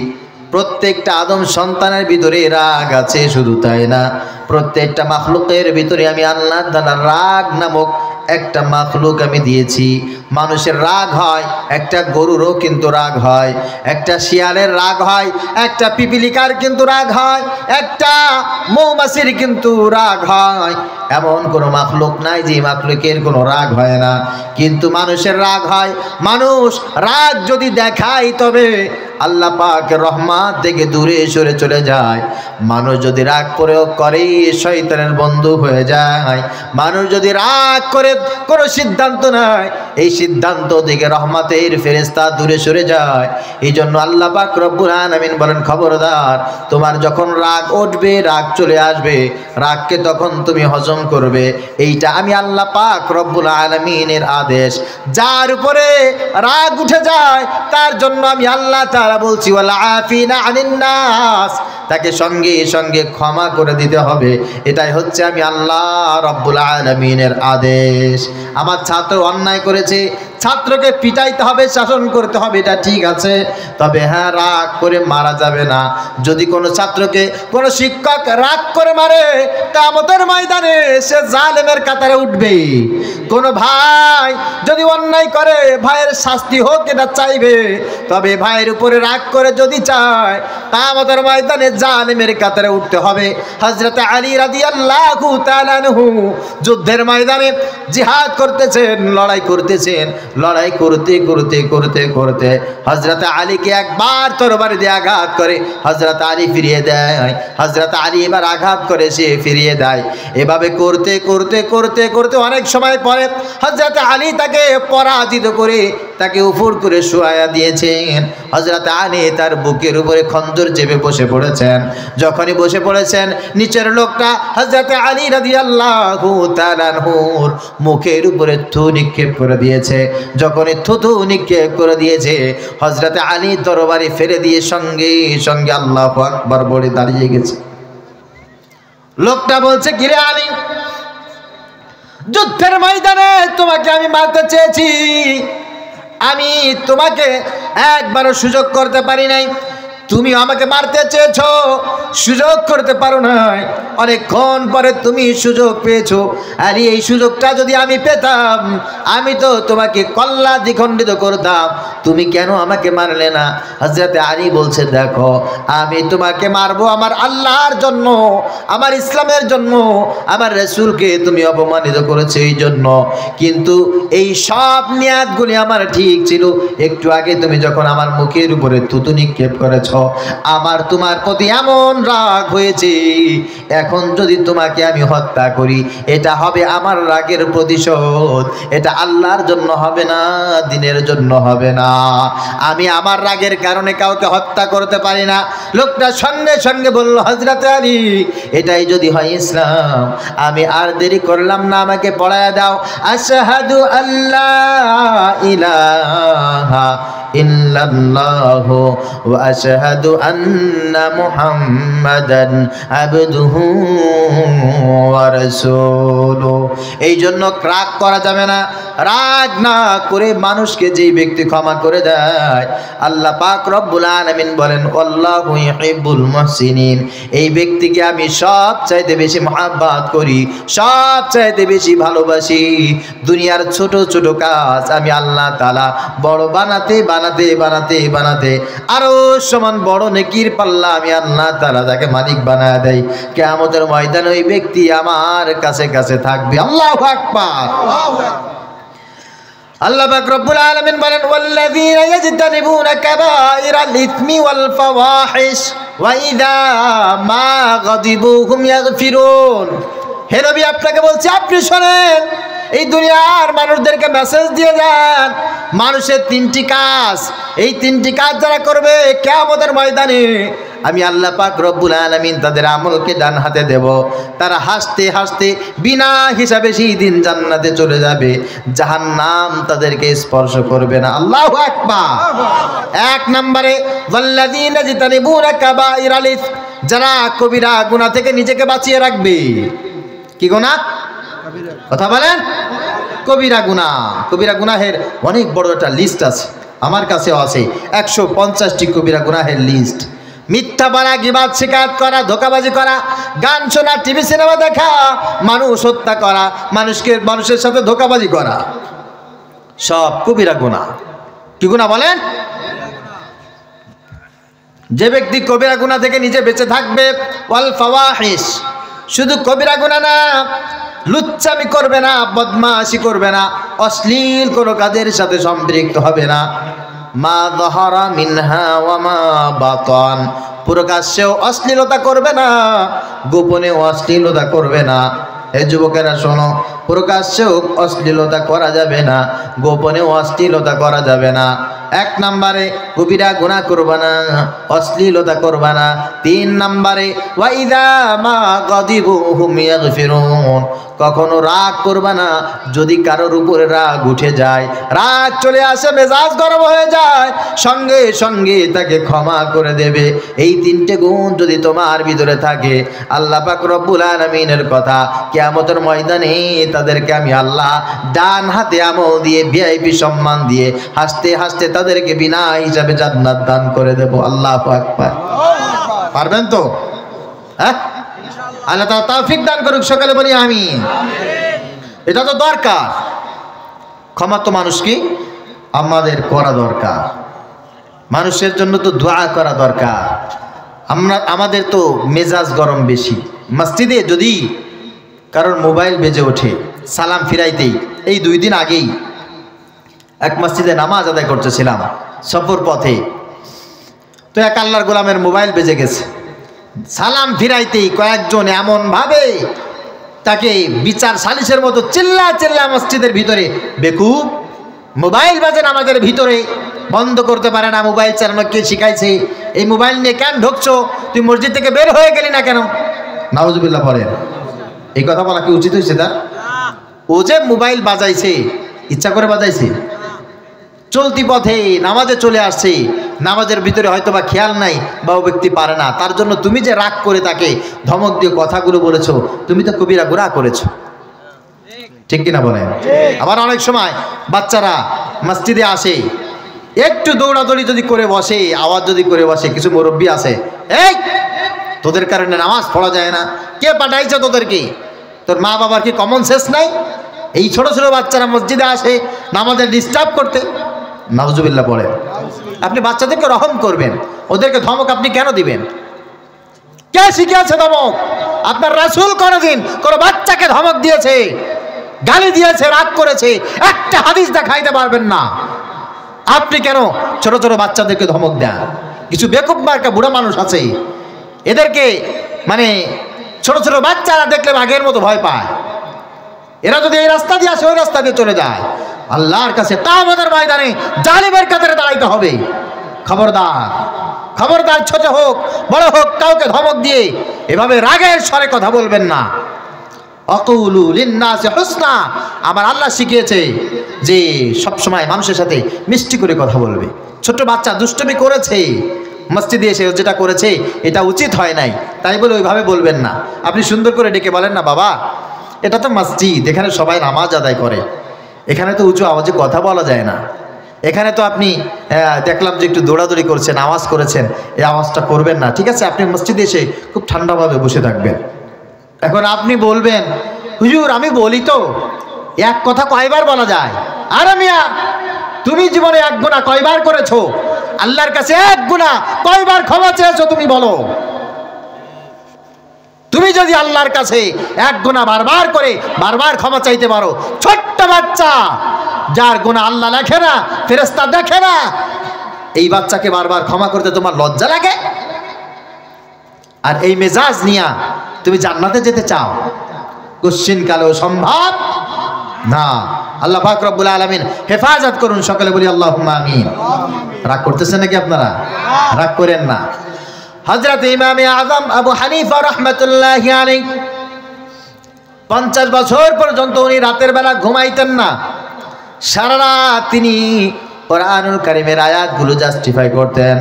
প্রত্যেকটা আদম সন্তানের ভিতরে রাগ আছে, শুধু তাই না, প্রত্যেকটা মাখলুকের ভিতরে আমি আল্লাহ তাআলা রাগ নামক একটা মাখলুক আমি দিয়েছি। মানুষের রাগ হয়, একটা গরুরও কিন্তু রাগ হয়, একটা শিয়ালের রাগ হয়, একটা পিপিলিকার কিন্তু রাগ হয়, একটা মৌমাছির কিন্তু রাগ হয়। এমন কোনো মাখলুক নাই যে মাখলুকের কোনো রাগ হয় না, কিন্তু মানুষের রাগ হয়। মানুষ রাগ যদি দেখায় তবে আল্লাহ পাক রহমত থেকে দূরে সরে চলে যায়। মানুষ যদি রাগ প্রয়োগ করে শয়তানের বন্ধু হয়ে যায়। মানুষ যদি রাগ করে কোনো সিদ্ধান্ত নেয়, এই সিদ্ধান্ত থেকে রহমতের ফেরেশতা দূরে সরে যায়। এই জন্য আল্লাহ পাক রব্বুল আলামিন বলেন, খবরদার, তোমার যখন রাগ উঠবে, রাগ চলে আসবে, রাগকে তখন তুমি হজম করবে। এইটা আমি আল্লাহ পাক রব্বুল আলামিনের আদেশ। যার উপরে রাগ উঠে যায় তার জন্য আমি আল্লাহ তাআলা বলছি ওয়াল আফিনা আনিন নাস, তাকে সঙ্গে সঙ্গে ক্ষমা করে দিতে হবে। এটাই হচ্ছে আমি আল্লাহ রব্বুল আলামিনের আদেশ। আমার ছাত্র অন্যায় করেছে, ছাত্রকে পিটাইতে হবে, শাসন করতে হবে, এটা ঠিক আছে, তবে হ্যাঁ রাগ করে মারা যাবে না। যদি কোনো ছাত্রকে কোনো শিক্ষক রাগ করে মারে, কিয়ামতের ময়দানে সে জালেমের কাতারে উঠবে। কোনো ভাই যদি অন্যায় করে ভাইয়ের শাস্তি হোক এটা চাইবে, তবে ভাইয়ের উপরে রাগ করে যদি চায় কিয়ামতের ময়দানে জালেমের কাতারে উঠতে হবে। হযরত আলী রাদিয়াল্লাহু তাআলা আনহু যুদ্ধের ময়দানে জিহাদ করতেছেন, লড়াই করতেছেন, লড়াই করতে করতে করতে করতে হযরত আলীকে একবার তরবারি দিয়ে আঘাত করে হযরত আলী ফিরিয়ে দেয়, হযরত আলী এবার আঘাত করে সে ফিরিয়ে দেয়। এভাবে করতে করতে করতে করতে অনেক সময় পরে হযরত আলী তাকে পরাজিত করে তাকে উপর করে শোয়ায়া দিয়েছেন। হযরত আলী তার বুকের উপরে খঞ্জর চেপে বসে পড়েছেন। যখনই বসে পড়েছেন, নিচের লোকটা হযরত আলী রাদিয়াল্লাহু তাআলা আনহুর মুখের উপরে থু নিক্ষেপ করে দিয়েছে। যখনই থুথু নিক্ষেপ করে দিয়েছে, হযরত আলী তরবারি ফেলে দিয়ে সঙ্গে সঙ্গে আল্লাহু আকবার বলে দাঁড়িয়ে গেছে। লোকটা বলছে, কিরে আলী, যুদ্ধের ময়দানে তোমাকে আমি মারতে চেয়েছি, আমি তোমাকে একবারও সুযোগ করতে পারি নাই, তুমি আমাকে মারতে চেয়েছো, সুযোগ করতে পারো নাই। অনেকক্ষণ পরে তুমি সুযোগ পেয়েছো, আর এই সুযোগটা যদি আমি পেতাম আমি তো তোমাকে কল্লা দ্বিখণ্ডিত করতাম, তুমি কেন আমাকে মারলে না? হযরত আলী বলছে, দেখো, আমি তোমাকে মারবো আমার আল্লাহর জন্য, আমার ইসলামের জন্য, আমার রাসূলকে তুমি অপমানিত করেছো এই জন্য, কিন্তু এই সব নিয়াতগুলি আমার ঠিক ছিল। একটু আগে তুমি যখন আমার মুখের উপরে থুতু নিক্ষেপ করেছো, আমার তোমার প্রতি এমন রাগ হয়েছে, এখন যদি তোমাকে আমি হত্যা করি এটা হবে আমার রাগের প্রতিশোধ, এটা আল্লাহর জন্য হবে না, দিনের জন্য হবে না। আমি আমার রাগের কারণে কাউকে হত্যা করতে পারি না। লোকটা সঙ্গে সঙ্গে বলল, হযরত আলী এটাই যদি হয় ইসলাম, আমি আর দেরি করলাম না, আমাকে পড়ায় দাও। আশহাদু আল্লা ইলাহা ইল্লাল্লাহু ওয়া আশহাদু আন্না মুহাম্মাদান আবদুহু ওয়া রাসূলুহু। এই জন্য রাগ করা যাবে না। রাগ না করে মানুষকে যেই ব্যক্তি ক্ষমা করে দেয়, আল্লাহ পাক রব্বুল আলামিন বলেন আল্লাহু ইউহিব্বুল মুহসিনিন, এই ব্যক্তিকে আমি সবচাইতে বেশি মহব্বত করি, সবচাইতে বেশি ভালোবাসি। দুনিয়ার ছোট ছোট কাজ আমি আল্লাহ তাআলা বড় বানাতে বানাতে বানাতে বানাতে আরো সমান বড় নেকির পাল্লা আমি আল্লাহ তাআলা তাকে মালিক বানায় দেই। কিয়ামতের ময়দানে ওই ব্যক্তি আমার কাছে কাছে থাকবে। আল্লাহু আকবার। আল্লাহ পাক রব্বুল আলামিন বলেন ওয়াল্লাযীনা ইয়াজতানিবুনা কাবাইরাল ইসমি ওয়াল ফাওয়াহিশ ওয়া ইযা মা গাদিবু হুম ইয়াগফিরুন। হে নবী আপনাকে বলছি, আপনি শুনেন, এই দুনিয়ার মানুষদেরকে মেসেজ দিয়ে যান, মানুষের তিনটি কাজ, এই তিনটি কাজ যারা করবে কিয়ামতের ময়দানে আমি আল্লাহ পাক রব্বুল আলামিন তাদের আমলকে ডান হাতে দেব। তারা হাসতে হাসতে বিনা হিসাবে সেই দিন জান্নাতে চলে যাবে, জাহান্নাম তাদেরকে স্পর্শ করবে না। আল্লাহু আকবার। এক নম্বরে ওয়াল্লাযীনা ইয়াজতানিবুনা কাবাইরাল ইসম, যারা কবিরা গুনাহ থেকে নিজেকে বাঁচিয়ে রাখবে। কি গুনাহ? কথা বলেন। কবিরা গুনাহ। কবিরা গুনাহের অনেক বড় একটা লিস্ট আছে, আমার কাছেও আছে 150টি কবিরা গুনাহের লিস্ট। মিথ্যা বলা, গীবাত, শিকায়ত করা, ধোঁকাবাজি করা, গান শোনা, টিভি সিনেমা দেখা, মানুষ হত্যা করা, মানুষের সাথে ধোঁকাবাজি করা, সব কবিরা গুনাহ। কি গুনাহ বলেন? যে ব্যক্তি কবিরা গুনাহ থেকে নিজে বেঁচে থাকবে, ওয়াল ফাওয়াহিশ, শুধু কবিরা গুনাহ না, লুচ্চামি করবে না, বদমাশি করবে না, অশ্লীল কোনো কাজের সাথে সম্পৃক্ত হবে না। মা যাহারা মিনহা ওয়া মা বাতান, প্রকাশ্যেও অশ্লীলতা করবে না, গোপনেও অশ্লীলতা করবে না। হে যুবকেরা শোনো, প্রকাশ্যেও অশ্লীলতা করা যাবে না, গোপনেও অশ্লীলতা করা যাবে না। এক নম্বরে কবিরা গুনাহ করবা না, অশ্লীলতা করবা না। 3 নম্বরে ওয়া ইযা মা গাদিবু হুম ইয়াগফিরুন, কখনো রাগ করবা না। যদি কারোর উপরে রাগ উঠে যায়, রাগ চলে আসে, মেজাজ গরম হয়ে যায়, সঙ্গে সঙ্গে তাকে ক্ষমা করে দেবে। এই 3টে গুণ যদি তোমার ভিতরে থাকে, আল্লাহ পাক রব্বুল আলামিনের কথা, কিয়ামতের ময়দানে তাদেরকে আমি আল্লাহ ডান হাতে আমল দিয়ে ভিআইপি সম্মান দিয়ে হাসতে হাসতে তাদেরকে বিনা হিসাবে জান্নাত দান করে দেব। আল্লাহু আকবার। পারবেন তো? হ্যাঁ, আল্লাহ তাআলা তৌফিক দান করুক, সকালে বলি আমিন। এটা তো দরকার, ক্ষমা তো মানুষকে আমাদের করা দরকার, মানুষের জন্য তো দোয়া করা দরকার। আমাদের তো মেজাজ গরম বেশি। মসজিদে যদি কারোর মোবাইল বেজে ওঠে, সালাম ফিরাইতেই, এই 2 দিন আগেই এক মসজিদে নামাজ আদায় করতেছিলাম সফর পথে, তো এক আল্লাহর গোলামের মোবাইল বেজে গেছে। সালাম ফিরাইতেই কয়েকজন এমন ভাবে তাকে বিচার সালিশের মতো চিল্লা চিল্লা মসজিদের ভিতরে, বেকুব, মোবাইল বাজে নামাজের ভিতরে, বন্ধ করতে পারে না, মোবাইল চালানো কে শিখাইছে, এই মোবাইল নিয়ে কেন ঢুকছো, তুই মসজিদ থেকে বের হয়ে গেলি না কেন? নাউজুবিল্লাহ পড়েন। এই কথা বলা কি উচিত হয়েছে তার? ও যে মোবাইল বাজাইছে, ইচ্ছা করে বাজাইছে, চলতি পথে নামাজে চলে আসছে, নামাজের ভিতরে হয়তো বা খেয়াল নাই বা ও ব্যক্তি পারে না, তার জন্য তুমি যে রাগ করে তাকে ধমক দিয়ে কথাগুলো বলেছো, তুমি তো কবিরা গুনাহ করেছো। ঠিক কিনা বলেন? আবার অনেক সময় বাচ্চারা মসজিদে আসে, একটু দৌড়াদৌড়ি যদি করে বসে, আওয়াজ যদি করে বসে, কিছু মুরব্বী আছে, এই তোদের কারণে নামাজ পড়া যায় না, কে পাঠাইছে তোদেরকে? তোর মা বাবার কি কমন সেন্স নাই? এই ছোট ছোট বাচ্চারা মসজিদে আসে নামাজের ডিস্টার্ব করতে। নাউজুবিল্লাহ পড়ে। আপনি বাচ্চাদেরকে রহম করবেন, ওদেরকে ধমক আপনি কেন দিবেন? কে শিখিয়েছে ধমক? আপনার রাসূল কোনদিন কোন বাচ্চাকে ধমক দিয়েছে, গালি দিয়েছে, রাগ করেছে? একটা হাদিস দেখাইতে পারবেন না। আপনি কেন ছোট ছোট বাচ্চাদেরকে ধমক দেন? কিছু বেকুব মার্কা বুড়া মানুষ আছে, এদেরকে মানে ছোট ছোট বাচ্চারা দেখলে বাঘের মতো ভয় পায়। এরা যদি এই রাস্তা দিয়ে আসে ওই রাস্তা দিয়ে চলে যায়। আল্লাহর কাছে কিয়ামতের ময়দানে জালিমের কাতারে দাঁড়াইতে হবে। খবরদার, খবরদার, ছোট হোক বড় হোক, কাউকে ধমক দিয়ে এভাবে রাগের স্বরে কথা বলবেন না। আকুলু লিন্নাসি হুসনা, আমার আল্লাহ শিখিয়েছে যে সবসময় মানুষের সাথে মিষ্টি করে কথা বলবে। ছোট বাচ্চা দুষ্টুমি করেছে, মসজিদে এসে যেটা করেছে এটা উচিত হয় নাই, তাই বলে ওইভাবে বলবেন না। আপনি সুন্দর করে ডেকে বলেন না, বাবা এটা তো মসজিদ, এখানে সবাই নামাজ আদায় করে, এখানে তো উঁচু আওয়াজে কথা বলা যায় না। এখানে তো আপনি দেখলাম যে একটু দৌড়াদৌড়ি করছেন, আওয়াজ করেছেন, এই আওয়াজটা করবেন না। ঠিক আছে, আপনি মসজিদে এসে খুব ঠান্ডাভাবে বসে থাকবেন। এখন আপনি বলবেন, হুজুর আমি বলি তো, এক কথা কয়বার বলা যায়? আরে মিয়া, তুমি জীবনে এক গুনাহ কয়বার করেছো? আল্লাহর কাছে এক গুনাহ কয়বার ক্ষমা চেয়েছো তুমি বলো? তুমি যদি আল্লাহর কাছে এক গুনাহ বারবার করে বারবার ক্ষমা চাইতে পারো, ছোট্ট বাচ্চা যার গুনাহ আল্লাহ লেখে না, ফেরেশতা দেখে না, এই বাচ্চাকে বারবার ক্ষমা করতে তোমার লজ্জা লাগে? আর এই মেজাজ নিয়া তুমি জান্নাতে যেতে চাও? কোশ্চিন কালেও সম্ভব না। আল্লাহ পাক রব্বুল আলামিন হেফাজত করুন, সকলে বলি আল্লাহুম্মা আমিন। রাগ করতেছেন নাকি আপনারা? রাগ করেন না। হযরত ইমামে আযম আবু হানিফা রাহমাতুল্লাহি আলাইহি 50 বছর পর্যন্ত উনি রাতের বেলা ঘুমাইতেন না। সারা রাত তিনি কোরআনুল কারীমের আয়াতগুলো জাস্টিফাই করতেন,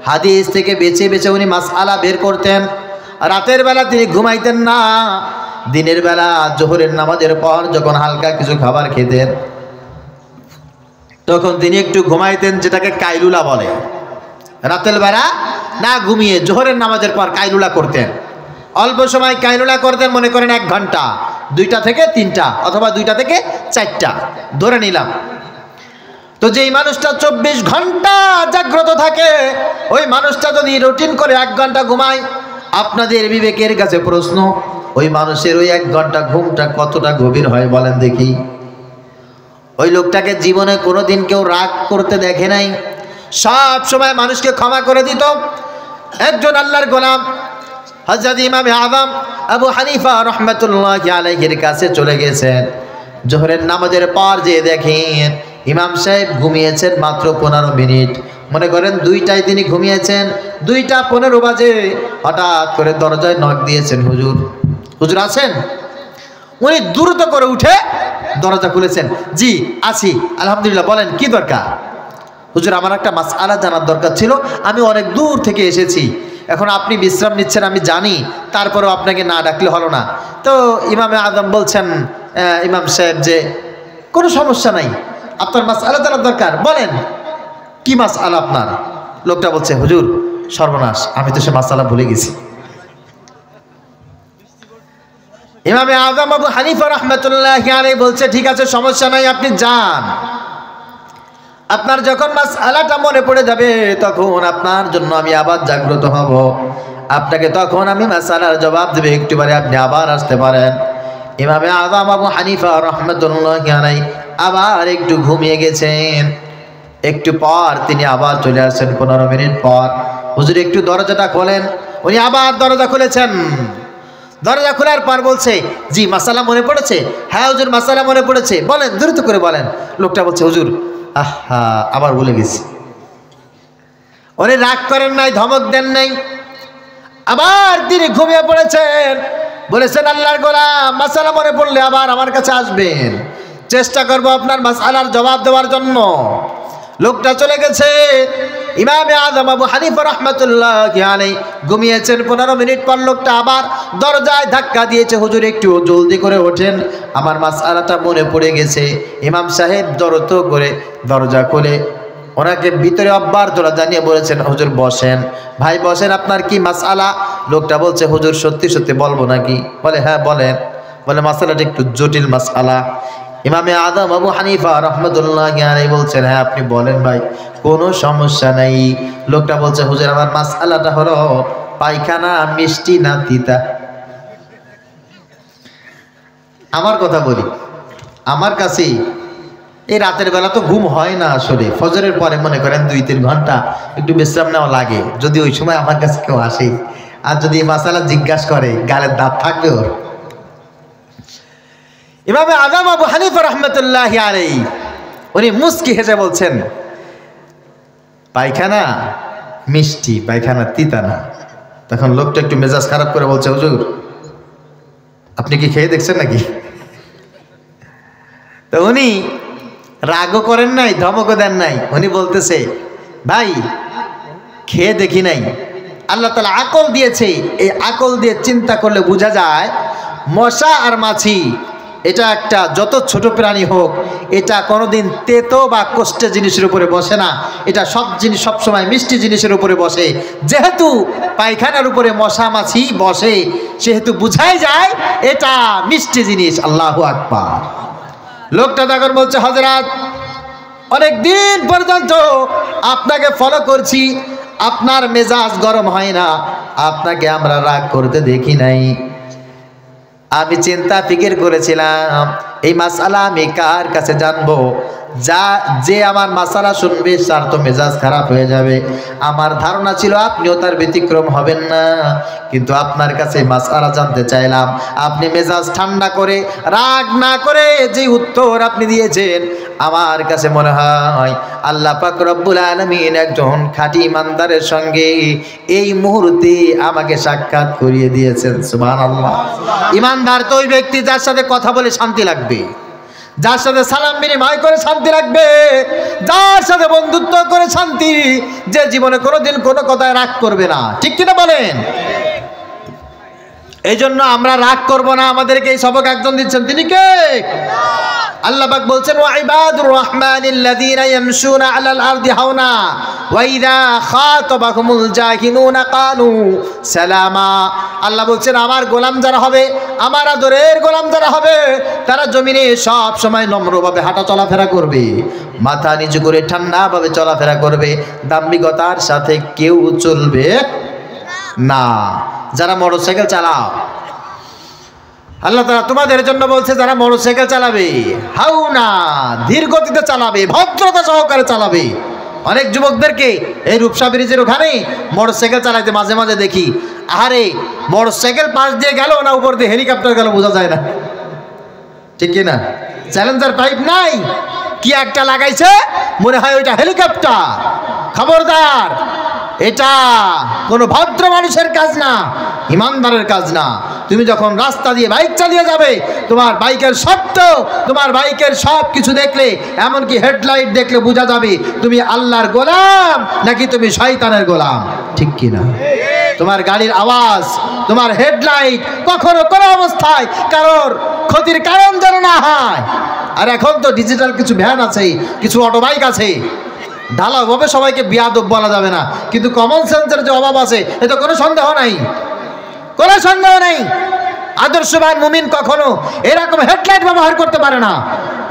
হাদিস থেকে বেছে বেছে উনি মাসআলা বের করতেন। রাতের বেলা তিনি ঘুমাইতেন না। দিনের বেলা জোহরের নামাজের পর যখন হালকা কিছু খাবার খেতেন তখন তিনি একটু ঘুমাইতেন, যেটাকে কাইলুলা বলে। রাতের বেলা না ঘুমিয়ে জোহরের নামাজের পর কাইলুলা করতেন। অল্প সময় কাইলুলা করতেন, মনে করেন 1 ঘন্টা, 2টা থেকে 3টা অথবা 2টা থেকে 4টা ধরে নিলাম। তো যেই মানুষটা 24 ঘন্টা জাগ্রত থাকে, ওই মানুষটা যদি রুটিন করে 1 ঘন্টা ঘুমায়, আপনাদের বিবেকের কাছে প্রশ্ন, ওই মানুষের ওই 1 ঘন্টা ঘুমটা কতটা গভীর হয় বলেন দেখি? ওই লোকটাকে জীবনে কোনোদিন কেউ রাগ করতে দেখে নাই, সব সময় মানুষকে ক্ষমা করে দিত। একজন আল্লাহর গোলাম হযরত ইমামে আযম আবু হানিফা রাহমাতুল্লাহি আলাইহির কাছে চলে গেছেন। জোহরের নামাজের পর যে দেখেন ইমাম সাহেব ঘুমিয়েছেন মাত্র 15 মিনিট। মনে করেন 2টায় তিনি ঘুমিয়েছেন, 2টা 15 বাজে হঠাৎ করে দরজায় নক দিয়েছেন, হুজুর, হুজুর আছেন? উনি দ্রুত করে উঠে দরজা খুলেছেন। জি আছি, আলহামদুলিল্লাহ, বলেন কি দরকার? হুজুর আমার একটা মাসআলা জানার দরকার ছিল, আমি অনেক দূর থেকে এসেছি, এখন আপনি বিশ্রাম নিচ্ছেন আমি জানি, তারপরেও আপনাকে না ডাকলে হলো না। তো ইমামে আযম বলছেন, ইমাম সাহেব যে কোনো সমস্যা নাই, আপনার মাসআলা জানার দরকার, বলেন কি মাসআলা আপনার? লোকটা বলছে, হুজুর সর্বনাশ, আমি তো সে মাসআলা ভুলে গেছি। ইমামে আযম আবু হানিফা রাহমাতুল্লাহি আলাইহি বলছে, ঠিক আছে সমস্যা নাই, আপনি যান। আপনার যখন মাসআলাটা মনে পড়ে যাবে তখন আপনার জন্য আমি আবার জাগ্রত হব, আপনাকে তখন আমি মাসআলার জবাব দেব, একটুবারে আপনি আবার আসতে পারেন। ইমামে আযম আবু হানিফা রাহমাতুল্লাহি আলাইহি আবার একটু ঘুমিয়ে গেছেন। একটু পর তিনি আবার চলে আসেন, 15 মিনিট পর, হুজুর একটু দরজাটা খোলেন। উনি আবার দরজা খুলেছেন। দরজা খোলার পর বলছে, জি মাসআলা মনে পড়েছে? হ্যাঁ হুজুর মাসআলা মনে পড়েছে, বলেন দ্রুত করে বলেন। লোকটা বলছে, হুজুর আহা আবার ভুলে গেছি। উনি রাগ করেন নাই, ধমক দেন নাই, আবার তিনি ঘুমিয়ে পড়েছেন। বলেছেন, আল্লাহর গোলাম মাসআলা মনে পড়লে আবার আমার কাছে আসবেন, চেষ্টা করব আপনার মাসআলার জবাব দেওয়ার জন্য। লোকটা চলে গেছে। ইমামে আযম আবু হানিফা রাহমাতুল্লাহি আলাইহি ঘুমিয়েছেন। 15 মিনিট পর লোকটা আবার দরজায় ধাক্কা দিয়েছে, হুজুর একটু জলদি করে ওঠেন, আমার মাসআলাটা মনে পড়ে গেছে। ইমাম সাহেব দ্রুত করে দরজা খুলে ওনাকে ভিতরে আব্বার দরজা নিয়ে বলেছেন, হুজুর বসেন। ভাই বসেন, আপনার কি মাসআলা? লোকটা বলছে, হুজুর সত্যি সত্যি বলবো নাকি? বলে হ্যাঁ বলেন। বলে মাসআলাটা একটু জটিল মাসআলা। ইমামে আযম আবু হানিফা রাহমাতুল্লাহি আলাইহি বলছেন, হ্যাঁ আপনি বলেন ভাই, কোনো সমস্যা নাই। লোকটা বলছে, হুজুর আমার মাসআলাটা হলো পায়খানা মিষ্টি না তিতা। আমার কথা বলি, আমার কাছে এই রাতের বেলা তো ঘুম হয় না আসলে, ফজরের পরে মনে করেন 2-3 ঘন্টা একটু বিশ্রাম নেওয়া লাগে, যদি ওই সময় আমার কাছে কেউ আসে আর যদি এই মাসালা জিজ্ঞাসা করে গালের দাঁত থাকবে ওর। ইমামে আযম আবু হানিফা রাহমাতুল্লাহি আলাইহি উনি মুস্কি হেসে বলছেন, পায়খানা মিষ্টি, পায়খানা তিতা না। তখন লোকটা একটু মেজাজ খারাপ করে বলছে, হুজুর আপনি কি খেয়ে দেখছেন নাকি? তো উনি রাগও করেন নাই, ধমকও দেন নাই, উনি বলতেছে, ভাই খেয়ে দেখি নাই, আল্লাহ তাআলা আকল দিয়েছে, এই আকল দিয়ে চিন্তা করলে বোঝা যায় মশা আর মাছি এটা একটা যত ছোট প্রাণী হোক এটা কোনোদিন তেতো বা কষ্টের জিনিসের উপরে বসে না, এটা সব জিনিস সবসময় মিষ্টি জিনিসের উপরে বসে। যেহেতু পায়খানার উপরে মশা মাছি বসে সেহেতু বুঝাই যায় এটা মিষ্টি জিনিস। আল্লাহু আকবার। লোকটা তখন বলছে, হযরত অনেক দিন পর্যন্ত আপনাকে ফলো করছি, আপনার মেজাজ গরম হয় না, আপনাকে আমরা রাগ করতে দেখি নাই। আমি চিন্তা ফিকির করেছিলাম এই মাসালা আমি কার কাছে জানবো, যে আমার মাসালা শুনবে তার তো মেজাজ খারাপ হয়ে যাবে। আমার ধারণা ছিল আপনিও তার ব্যতিক্রম হবেন না, কিন্তু আপনার কাছে মাসালা জানতে চাইলাম, আপনি মেজাজ ঠান্ডা করে রাগ না করে যে উত্তর আপনি দিয়েছেন আমার কাছে মনে হয় আল্লাহ পাক রব্বুল আলামিন একজন খাঁটি ইমানদারের সঙ্গে এই মুহূর্তে আমাকে সাক্ষাৎ করিয়ে দিয়েছেন। সুবহানাল্লাহ। ইমানদার তো ওই ব্যক্তি যার সাথে কথা বলে শান্তি লাগবে, যার সাথে সালাম বিনিময় করে শান্তি লাগবে, যার সাথে বন্ধুত্ব করে শান্তি, যে জীবনে কোনোদিন কোনো কথায় রাগ করবে না। ঠিক কিনা বলেন? এই জন্য আমরা রাগ করব না। আমাদেরকে এই সবক একজন দিচ্ছেন, তিনি কে? আল্লাহ পাক বলছেন, ওয়া ইবাদুর রহমানিল্লাযীনা ইয়ামশুনা আলাল আরদি হাওনা ওয়া ইযা খাতাবাহুমুল জাহিলুনা ক্বালু সালামা। আল্লাহ বলছেন, আমার গোলাম যারা হবে, আমার আদরের গোলাম যারা হবে, তারা জমিনে সব সময় নম্রভাবে হাঁটা চলাফেরা করবে, মাথা নিচু করে ঠান্ডাভাবে চলাফেরা করবে, দাম্ভিকতার সাথে কেউ চলবে না। যারা মোটরসাইকেল চালাও, আল্লাহ তাআলা তোমাদের জন্য বলছে যারা মোটরসাইকেল চালাবে হাওনা, ধীর গতিতে চালাবে, ভদ্রতা সহকারে চালাবে। অনেক যুবকদেরকে এই রূপসা ব্রিজের ওখানে মোটরসাইকেল চালাইতে মাঝে মাঝে দেখি, আরে মোটরসাইকেল পাশ দিয়ে গেল না উপর দিয়ে হেলিকপ্টার গেল বোঝা যায় না। ঠিক কিনা? চ্যালেঞ্জার পাইপ নাই, কি একটা লাগাইছে মনে হয় ওইটা হেলিকপ্টার। খবরদার, এটা কোনো ভদ্র মানুষের কাজ না, ইমানদারের কাজ না। তুমি যখন রাস্তা দিয়ে বাইক চালিয়ে যাবে, তোমার বাইকের শব্দ, তোমার বাইকের সব কিছু দেখলে, এমনকি হেডলাইট দেখলে বোঝা যাবে তুমি আল্লাহর গোলাম নাকি তুমি শয়তানের গোলাম। ঠিক কিনা? তোমার গাড়ির আওয়াজ, তোমার হেডলাইট কখনো কোনো অবস্থায় কারোর ক্ষতির কারণ যেন না হয়। আর এখন তো ডিজিটাল কিছু ভ্যান আছে, কিছু অটো বাইক আছে, ঢালাওভাবে সবাইকে বিয়াদব বলা যাবে না, কিন্তু কমন সেন্সের যে অভাব আছে এতে কোনো সন্দেহ নাই, কোনো সন্দেহ নেই। আদর্শবান মুমিন কখনো এরকম হেডলাইট ব্যবহার করতে পারে না।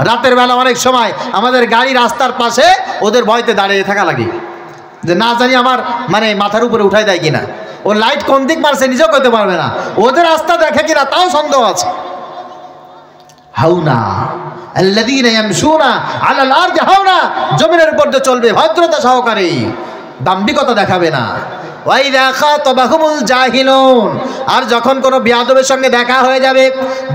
রাতের বেলা অনেক সময় আমাদের গাড়ি রাস্তার পাশে ওদের ভয়তে দাঁড়িয়ে থাকা লাগে, যে না জানি আমার মানে মাথার উপরে উঠাই দেয় কিনা, ও লাইট কোন দিক মারছে নিজেও করতে পারবে না, ওদের রাস্তা দেখে কিনা তাও সন্দেহ আছে। হাওনা আল্লাযীনা ইয়ামশুনা আলাল আরদি হাওনা, জমিনের উপর দিয়ে চলবে ভদ্রতা সহকারে, দাম্ভিকতা দেখাবে না। ওয়া ইযা খাতাবাহুমুল জাহিলুন, আর যখন কোনো বিয়াদবের সঙ্গে দেখা হয়ে যাবে,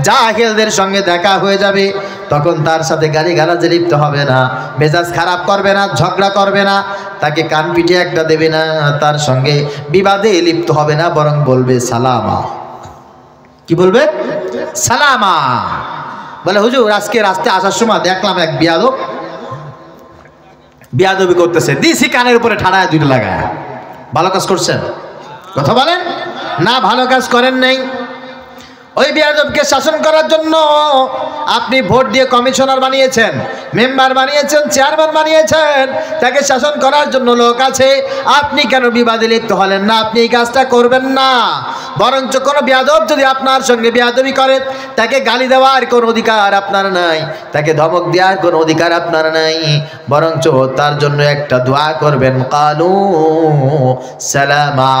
জাহিলদের সঙ্গে দেখা হয়ে যাবে, তখন তার সাথে গালিগালাজে লিপ্ত হবে না, মেজাজ খারাপ করবে না, ঝগড়া করবে না, তাকে কান পিঠে একটা দেবে না, তার সঙ্গে বিবাদে লিপ্ত হবে না, বরং বলবে সালামা। কি বলবে? সালামা। বলে হুজুর আজকে রাস্তায় আসার সময় দেখলাম এক বিয়াদব বিয়াদবি করতেছে, দিছি কানের উপরে ঠাড়ায় দুটো লাগায়। ভালো কাজ করছেন? কথা বলেন না, ভালো কাজ করেন নাই। ওই বিয়াদবকে শাসন করার জন্য আপনি ভোট দিয়ে কমিশনার বানিয়েছেন, মেম্বার বানিয়েছেন, চেয়ারম্যান বানিয়েছেন, তাকে শাসন করার জন্য লোক আছে। আপনি কেন বিবাদে লিপ্ত হলেন না? আপনি এই কাজটা করবেন না। বরঞ্চ কোনো বিয়াদব যদি আপনার সঙ্গে বিয়াদবি করে, তাকে গালি দেওয়ার কোনো অধিকার আপনার নাই, তাকে ধমক দেওয়ার কোনো অধিকার আপনার নাই, বরঞ্চ তার জন্য একটা দোয়া করবেন, কালু সালামা।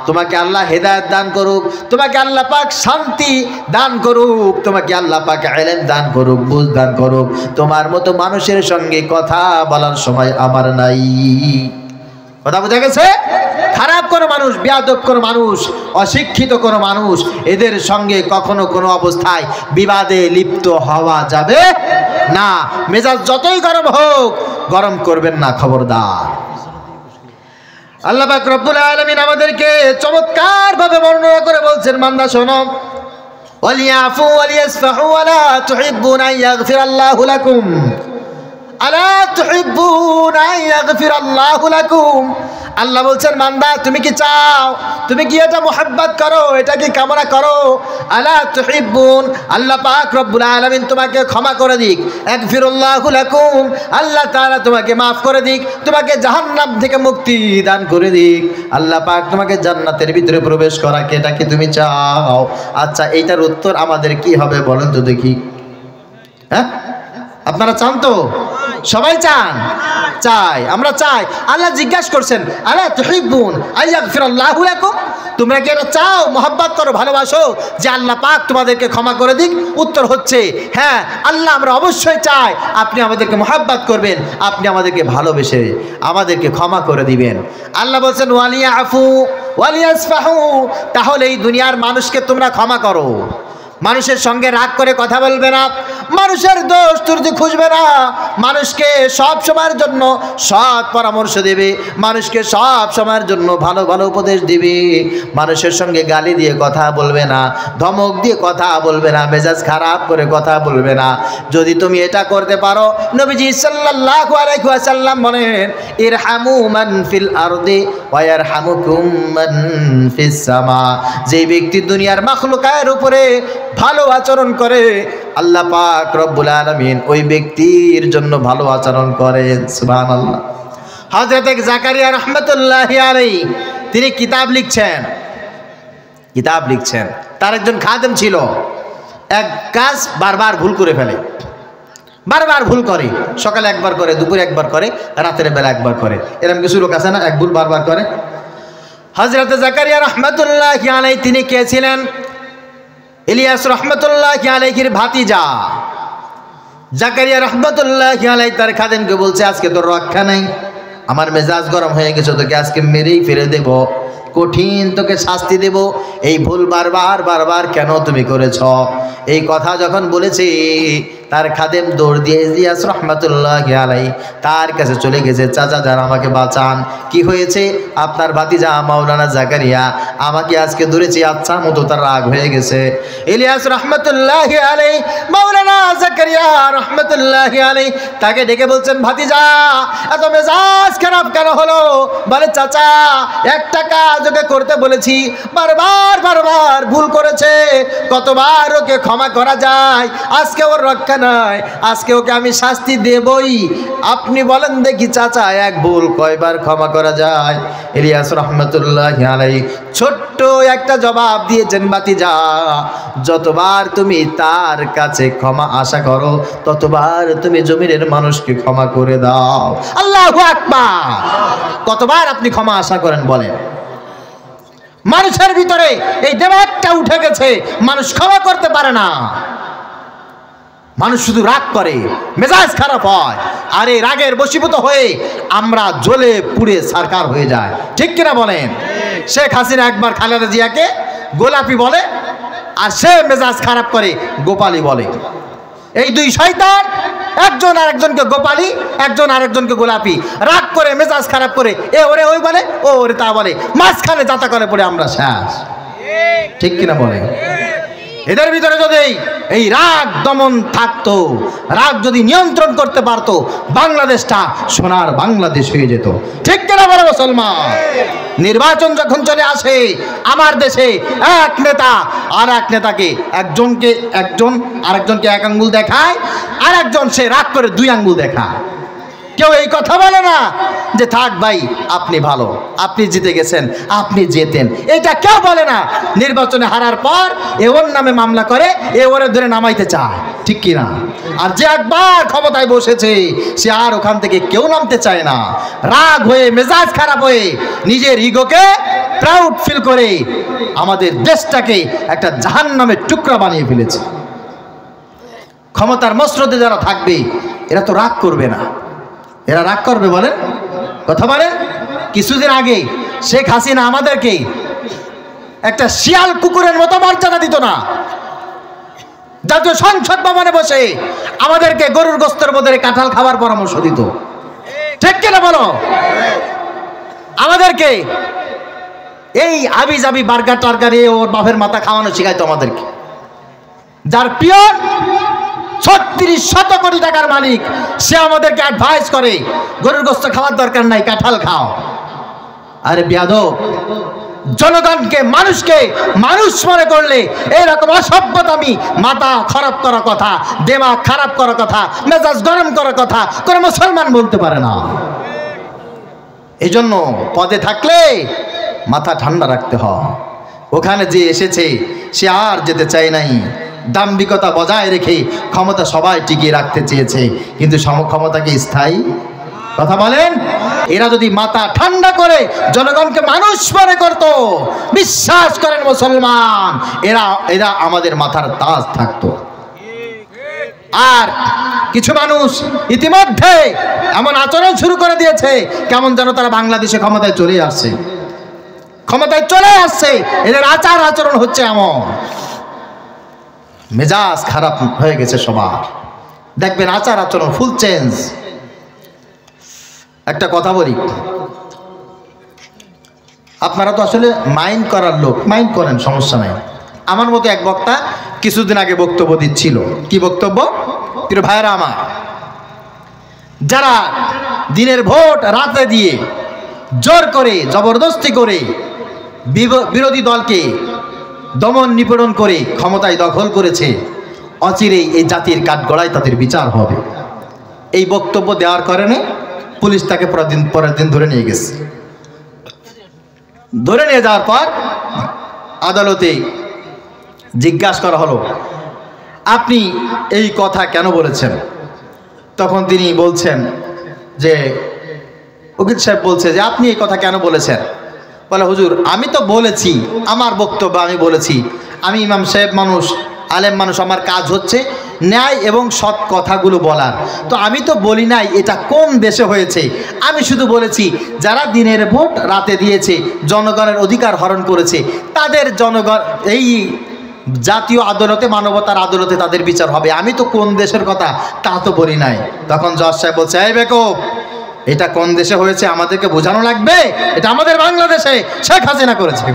তোমাকে আল্লাহ হেদায়েত দান করুক, তোমাকে আল্লাহ পাক শান্তি দান করুক, তোমাকে আল্লাহ পাক ইলম দান করুক, বুঝ দান করুক। তোমার মতো মানুষের সঙ্গে কথা বলার সময় আমার নাই। কথা বোঝা গেছে? খারাপ কোনো মানুষ, বেয়াদব কোনো মানুষ, অশিক্ষিত কোনো মানুষ, এদের সঙ্গে কখনো কোনো অবস্থায় বিবাদে লিপ্ত হওয়া যাবে না। মেজাজ যতই গরম হোক, গরম করবেন না, খবরদার। আল্লাহ পাক রব্বুল আলামিন আমাদেরকে চমৎকার ভাবে বর্ণনা করে বলছেন, বান্দা শোনো, ওয়ালিয়াফু ওয়ালিয়াসফাহু ওয়ালা তুহিব্বুনা ইয়াগফিরাল্লাহু লাকুম, আলা তুহিব্বুনা ইয়াগফিরাল্লাহু লাকুম। আল্লাহ বলছেন, বান্দা তুমি কি চাও, তুমি কি এটা মুহাব্বত করো, এটা কি কামনা করো? আলা তুহিব্বুন, আল্লাহ পাক রব্বুল আলামিন তোমাকে ক্ষমা করে দিক, ইয়াগফিরুল্লাহু লাকুম, আল্লাহ তাআলা তোমাকে মাফ করে দিক, তোমাকে জাহান্নাম থেকে মুক্তি দান করে দিক, আল্লাহ পাক তোমাকে জান্নাতের ভিতরে প্রবেশ করাকে, এটা কি তুমি চাও? আচ্ছা, এইটার উত্তর আমাদের কি হবে বলেন তো দেখি? হ্যাঁ, আপনারা চান তো? সবাই চান? চাই, আমরা চাই। আল্লাহ জিজ্ঞাসা করছেন, আলা তুহিব্বুন আইয়াগফিরাল্লাহু লাকুম, তোমরা কি এটা চাও, মহব্বত করো, ভালোবাসো যে আল্লাহ পাক তোমাদেরকে ক্ষমা করে দিক? উত্তর হচ্ছে হ্যাঁ, আল্লাহ আমরা অবশ্যই চাই আপনি আমাদেরকে মহব্বত করবেন, আপনি আমাদেরকে ভালোবেসে আমাদেরকে ক্ষমা করে দিবেন। আল্লাহ বলছেন ওয়ালিয়াফু ওয়ালিয়াসফাহু, তাহলে এই দুনিয়ার মানুষকে তোমরা ক্ষমা করো, মানুষের সঙ্গে রাগ করে কথা বলবে না, মানুষের দোষ ত্রুটি খুঁজবে না, মানুষকে সব সময়ের জন্য সৎ পরামর্শ দেবে, মানুষকে সব সময়ের জন্য ভালো ভালো উপদেশ দিবে, মানুষের সঙ্গে গালি দিয়ে কথা বলবে না, ধমক দিয়ে কথা বলবে না, মেজাজ খারাপ করে কথা বলবে না। যদি তুমি এটা করতে পারো, নবীজি সাল্লাল্লাহু আলাইহি ওয়াসাল্লাম বলেন, ইরহামু মান ফিল আরদি ওয়া ইয়ারহামুকুম মান ফিস সামা, যে ব্যক্তি দুনিয়ার মাখলুকাতের উপরে ভালো আচরণ করে, আল্লাহ পাক রব্বুল আলামিন ওই ব্যক্তির জন্য ভালো আচরণ করেন। সুবহানাল্লাহ। হযরত জাকারিয়া রাহমাতুল্লাহি আলাইহি তিনি কিতাব লিখছেন। তার একজন খাদেম ছিল, এক কাজ বারবার ভুল করে ফেলে, বারবার ভুল করে, সকালে একবার করে, দুপুরে একবার করে, রাতের বেলা একবার করে, এরকম কিছু লোক আছে না, এক ভুল বারবার করে। হযরত জাকারিয়া রাহমাতুল্লাহি আলাইহি তিনি কে ছিলেন? ইলিয়াস রাহমাতুল্লাহি আলাইহির ভাতিজা। জাকারিয়া রাহমাতুল্লাহি আলাইহি তার খাদেমকে বলছে, আজকে তোর রক্ষা নাই, আমার মেজাজ গরম হয়ে গেছে, তোকে আজকে মেরেই ফেলে দেব, কঠিন তোকে শাস্তি দেব, এই ভুল বারবার কেন তুমি করেছ? এই কথা যখন বলেছে, তার খাদেম দৌড় দিয়ে ইলিয়াস রাহমাতুল্লাহি আলাইহি তার কাছে চলে গেছে, চাচা যান আমাকে বাঁচান, কি হয়েছে? আপনার ভাতিজা মাওলানা জাকারিয়া আমাকে আজকে ধরেছে, আচ্ছা মতো তার রাগ হয়ে গেছে। ইলিয়াস রাহমাতুল্লাহি আলাইহি মাওলানা জাকারিয়া রাহমাতুল্লাহি আলাইহি তাকে ডেকে বলছেন, ভাতিজা এত মেজাজ খারাপ কেন হলো? বলে, চাচা একটা কাজ ওকে করতে বলেছি, বারবার ভুল করেছে, কতবার ওকে ক্ষমা করা যায়, আজকে ওর রক্ষা নাই, আজকে ওকে আমি শাস্তি দেবই। আপনি বলেন দেখি চাচা, এক ভুল কয়বার ক্ষমা করা যায়? ইলিয়াস রাহমাতুল্লাহি আলাইহি ছোট্ট একটা জবাব দিয়েছেন, ভাতিজা যতবার তুমি তার কাছে ক্ষমা আশা করো, ততবার তুমি জমিনের মানুষকে ক্ষমা করে দাও। আল্লাহু আকবার। কতবার আপনি ক্ষমা আশা করেন বলেন? মানুষের ভিতরে এই দেবাকটা উঠে গেছে, মানুষ ক্ষমা করতে পারে না, মানুষ শুধু রাগ করে, মেজাজ খারাপ হয়, আর এই রাগের বশীভূত হয়ে আমরা জ্বলে পুড়ে সারকার হয়ে যায়। ঠিক কিনা বলেন? শেখ হাসিনা একবার খালেদা জিয়াকে গোলাপি বলে, আর সে মেজাজ খারাপ করে গোপালী বলে। এই দুই শয়তান, একজন আরেকজনকে গোপালী, একজন আরেকজনকে গোলাপি, রাগ করে মেজাজ খারাপ করে এ ওরে ওই বলে, ও ওরে তা বলে, মাঝখানে যাতা করে পড়ে আমরা শেষ। ঠিক কিনা বলে? এদের ভিতরে যদি এই রাগ দমন থাকতো, রাগ যদি নিয়ন্ত্রণ করতে পারতো, বাংলাদেশটা সোনার বাংলাদেশ হয়ে যেত। ঠিক কিনা বলে মুসলমান? নির্বাচন যখন চলে আসে আমার দেশে, এক নেতা আর এক নেতাকে, একজন আরেকজনকে এক আঙ্গুল দেখায়, আর একজন সে রাগ করে দুই আঙ্গুল দেখায়। কেউ এই কথা বলে না যে থাক ভাই আপনি ভালো, আপনি জিতে গেছেন, আপনি জেতেন, এটা কেউ বলে না। নির্বাচনে হারার পর এ ওর নামে মামলা করে, এ ওরে ধরে নামাইতে চায়, ঠিক কিনা? আর যে একবার ক্ষমতায় বসেছে সে আর ওখান থেকে কেউ নামতে চায় না। রাগ হয়ে, মেজাজ খারাপ হয়ে, নিজের ইগোকে প্রাউড ফিল করে আমাদের দেশটাকে একটা জাহান্নামের টুকরা বানিয়ে ফেলেছে। ক্ষমতার মসনদে যারা থাকবে এরা তো রাগ করবে না। এরা রাগ করবে বলেন? কথা বলেন। কিছুদিন আগে শেখ হাসিনা আমাদেরকে একটা শিয়াল কুকুরের মতো মর্যাদা দিত না। জাতীয় সংসদ ভবনে বসে আমাদেরকে গরুর গোস্তের বদলে কাঁঠাল খাবার পরামর্শ দিত, ঠিক কিনা বলো? আমাদেরকে এই আবি জাবি বার্গার টার্গার ওর বাপের মাথা খাওয়ানো শিখাইতো আমাদেরকে। যার পিয়ন 3600 কোটি টাকার মালিক, সে আমাদেরকে অ্যাডভাইস করে গরুর গোস্ত খাওয়ার দরকার নাই, কাঁঠাল খাও। আরে বেয়াদব, জনগণকে, মানুষকে মানুষ মনে করলে এরকম অসভ্যতামি, মাথা খারাপ করা কথা, দেমাগ খারাপ করা কথা, মেজাজ গরম করার কথা কোনো মুসলমান বলতে পারে না। এই জন্য পদে থাকলে মাথা ঠান্ডা রাখতে হয়। ওখানে যে এসেছে সে আর যেতে চায় নাই, দাম্ভিকতা বজায় রেখে ক্ষমতা সবাই টিকিয়ে রাখতে চেয়েছে, কিন্তু ক্ষমতা কি স্থায়ী? কথা বলেন। এরা যদি মাথা ঠান্ডা করে জনগণকে মানুষ মনে করত, বিশ্বাস করেন মুসলমান, এরা আমাদের মাথার তাজ থাকতো। আর কিছু মানুষ ইতিমধ্যে এমন আচরণ শুরু করে দিয়েছে কেমন যেন তারা বাংলাদেশে ক্ষমতায় চলে আসছে, ক্ষমতায় চলে আসছে। এদের আচার আচরণ হচ্ছে এমন, মেজাজ খারাপ হয়ে গেছে সবার। দেখবেন আচার আচরণ ফুল চেঞ্জ। একটা কথা বলি, আপনারা তো আসলে মাইন্ড করার লোক, মাইন্ড করেন, সমস্যা নাই। আমার মতো এক বক্তা কিছুদিন আগে বক্তব্য দিচ্ছিল। কি বক্তব্য? প্রিয় ভাইরা আমার, যারা দিনের ভোট রাতে দিয়ে জোর করে জবরদস্তি করে বিরোধী দলকে দমন নিপীড়ন করে ক্ষমতায় দখল করেছে, অচিরেই এই জাতির কাঠগড়ায় তাদের বিচার হবে। এই বক্তব্য দেওয়ার কারণে পুলিশ তাকে পরের দিন ধরে নিয়ে গেছে। ধরে নিয়ে যাওয়ার পর আদালতে জিজ্ঞাসা করা হলো, আপনি এই কথা কেন বলেছেন? তখন তিনি বলছেন যে, উকিল সাহেব বলছে যে আপনি এই কথা কেন বলেছেন? বলে, হুজুর আমি তো বলেছি, আমার বক্তব্য আমি বলেছি, আমি ইমাম সাহেব মানুষ, আলেম মানুষ, আমার কাজ হচ্ছে ন্যায় এবং সৎ কথাগুলো বলার। তো আমি তো বলি নাই এটা কোন দেশে হয়েছে, আমি শুধু বলেছি যারা দিনের ভোট রাতে দিয়েছে, জনগণের অধিকার হরণ করেছে, তাদের জনগণ এই জাতীয় আদালতে, মানবতার আদালতে তাদের বিচার হবে। আমি তো কোন দেশের কথা তা তো বলি নাই। তখন জজ সাহেব বলছে, এই বেকুব, এটা কোন দেশে হয়েছে আমাদেরকে বোঝানো লাগবে? এটা আমাদের বাংলাদেশে শেখ হাসিনা করেছে।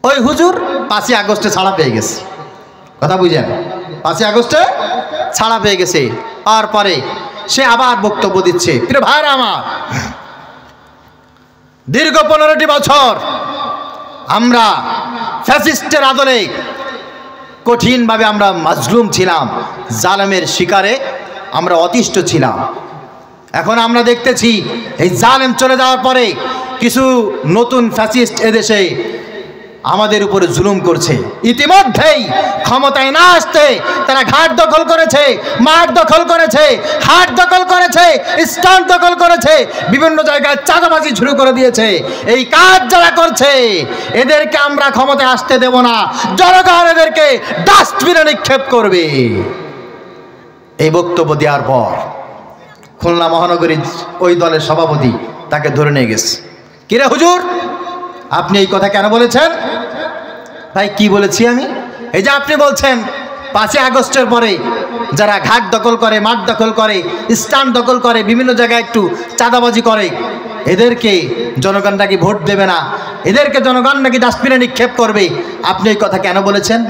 ওই হুজুর 5ই আগস্টে ছাড়া পেয়ে গেছে। কথা বুঝেন? 5ই আগস্টে ছাড়া পেয়ে গেছে। আর পরে সে আবার বক্তব্য দিচ্ছে। প্রিয় ভাইরা আমার, দীর্ঘ 15টি বছর আমরা ফ্যাসিস্টের আদলে কঠিনভাবে আমরা মাজলুম ছিলাম, জালেমের শিকারে আমরা অতিষ্ঠ ছিলাম। এখন আমরা দেখতেছি এই জালেম চলে যাওয়ার পরে কিছু নতুন ফ্যাসিস্ট এদেশে আমাদের উপরে জুলুম করছে। ইতিমধ্যেই ক্ষমতায় না আসতে তারা ঘাট দখল করেছে, মাঠ দখল করেছে, হাট দখল করেছে, স্ট্যান্ড দখল করেছে, বিভিন্ন জায়গায় চাঁদাবাজি শুরু করে দিয়েছে। এই কাজ যারা করছে এদেরকে আমরা ক্ষমতায় আসতে দেব না, জনগণ এদেরকে ডাস্টবিনে নিক্ষেপ করবে। এই বক্তব্য দেওয়ার পর খুলনা মহানগরীর ওই দলের সভাপতি তাকে ধরে নিয়ে গেছে। কিরে হুজুর, আপনি এই কথা কেন বলেছেন? ভাই কি বলেছি আমি? এই যে আপনি বলছেন 5ই আগস্টের পরে যারা ঘাট দখল করে, মাঠ দখল করে, স্ট্যান্ড দখল করে, বিভিন্ন জায়গায় একটু চাঁদাবাজি করে, এদেরকে জনগণ নাকি ভোট দেবে না, এদেরকে জনগণ নাকি ডাস্টবিনে নিক্ষেপ করবে। আপনি এই কথা কেন বলেছেন?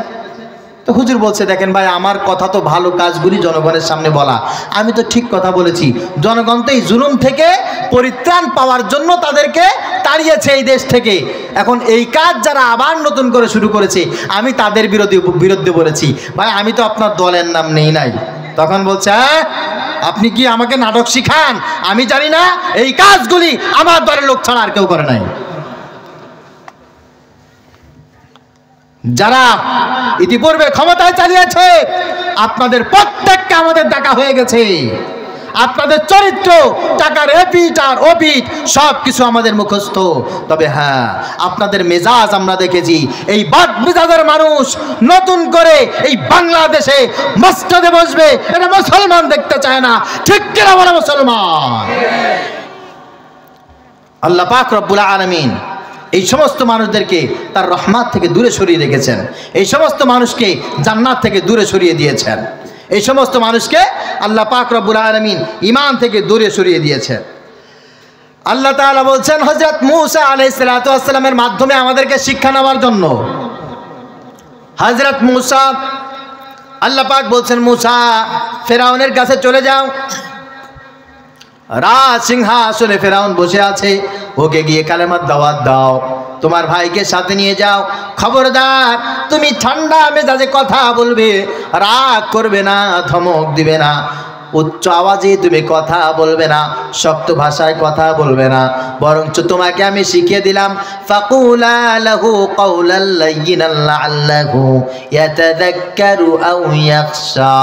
তো হুজুর বলছে, দেখেন ভাই, আমার কথা তো ভালো কাজগুলি জনগণের সামনে বলা, আমি তো ঠিক কথা বলেছি। জনগণ তো এই জুলুম থেকে পরিত্রাণ পাওয়ার জন্য তাদেরকে তাড়িয়েছে এই দেশ থেকে। এখন এই কাজ যারা আবার নতুন করে শুরু করেছে, আমি তাদের বিরুদ্ধে বলেছি। ভাই আমি তো আপনার দলের নাম নেই নাই, তখন বলছে, হ্যাঁ আপনি কি আমাকে নাটক শিখান? আমি জানি না এই কাজগুলি আমার দলের লোক ছাড়া আর কেউ করে নাই। যারা ইতিপূর্বে ক্ষমতায় চালিয়েছে আপনাদের প্রত্যেককে আমাদের ডাকা হয়ে গেছে। আপনাদের চরিত্র, টাকার এপিট আর ওপিট সব কিছু আমাদের মুখস্থ। তবে হ্যাঁ, আপনাদের মেজাজ আমরা দেখেছি। এই বাদ মেজাজের মানুষ নতুন করে এই বাংলাদেশে মসজিদে বসবে, এটা মুসলমান দেখতে চায় না। ঠিক কিনা বলে মুসলমান? আল্লাহ পাক রব্বুল আলামিন এই সমস্ত মানুষদেরকে তার রহমত থেকে দূরে সরিয়ে রেখেছেন। এই সমস্ত মানুষকে জান্নাত থেকে দূরে সরিয়ে দিয়েছেন। এই সমস্ত মানুষকে আল্লাহ পাক রব্বুল আলামিন ঈমান থেকে দূরে সরিয়ে দিয়েছেন। আল্লাহ তাআলা বলছেন হযরত মূসা আলাইহিস সালাতু ওয়াস সালামের মাধ্যমে আমাদেরকে শিক্ষা নেওয়ার জন্য। হযরত মূসা, আল্লাহ পাক বলছেন মূসা ফেরাউনের কাছে চলে যাও। রাজ সিংহাসনে ফেরাউন বসে আছে, ওকে গিয়ে কালেমার দাওয়াত দাও, তোমার ভাইকে সাথে নিয়ে যাও। খবরদার তুমি ঠান্ডা মেজাজে কথা বলবে, রাগ করবে না, ধমক দিবে না, উচ্চ আওয়াজে তুমি কথা বলবে না, শক্ত ভাষায় কথা বলবে না, বরঞ্চ তোমাকে আমি শিখিয়ে দিলাম ফাকুলা লাহু কাওলাল লায়্যিনাল লাআল্লাহু ইয়াতাযাক্কারু আও ইয়াখশা।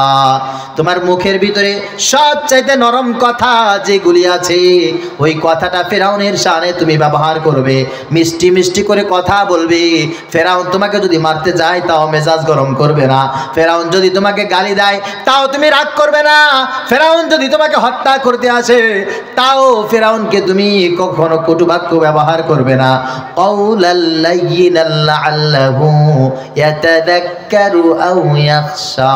তোমার মুখের ভিতরে সবচাইতে নরম কথা যেগুলি আছে ওই কথাটা ফেরাউনের শানে তুমি ব্যবহার করবে, মিষ্টি মিষ্টি করে কথা বলবে। ফেরাউন তোমাকে যদি মারতে যায় তাও মেজাজ গরম করবে না, ফেরাউন যদি তোমাকে গালি দেয় তাও তুমি রাগ করবে না, ফেরাউন যদি তোমাকে হত্যা করতে আসে তাও ফেরাউনকে তুমি কখনো কটু বাক্য ব্যবহার করবে না। কাওলাল লায়্যিনাল লাআল্লাহু ইয়াতাযাক্কারু আও ইয়াখশা।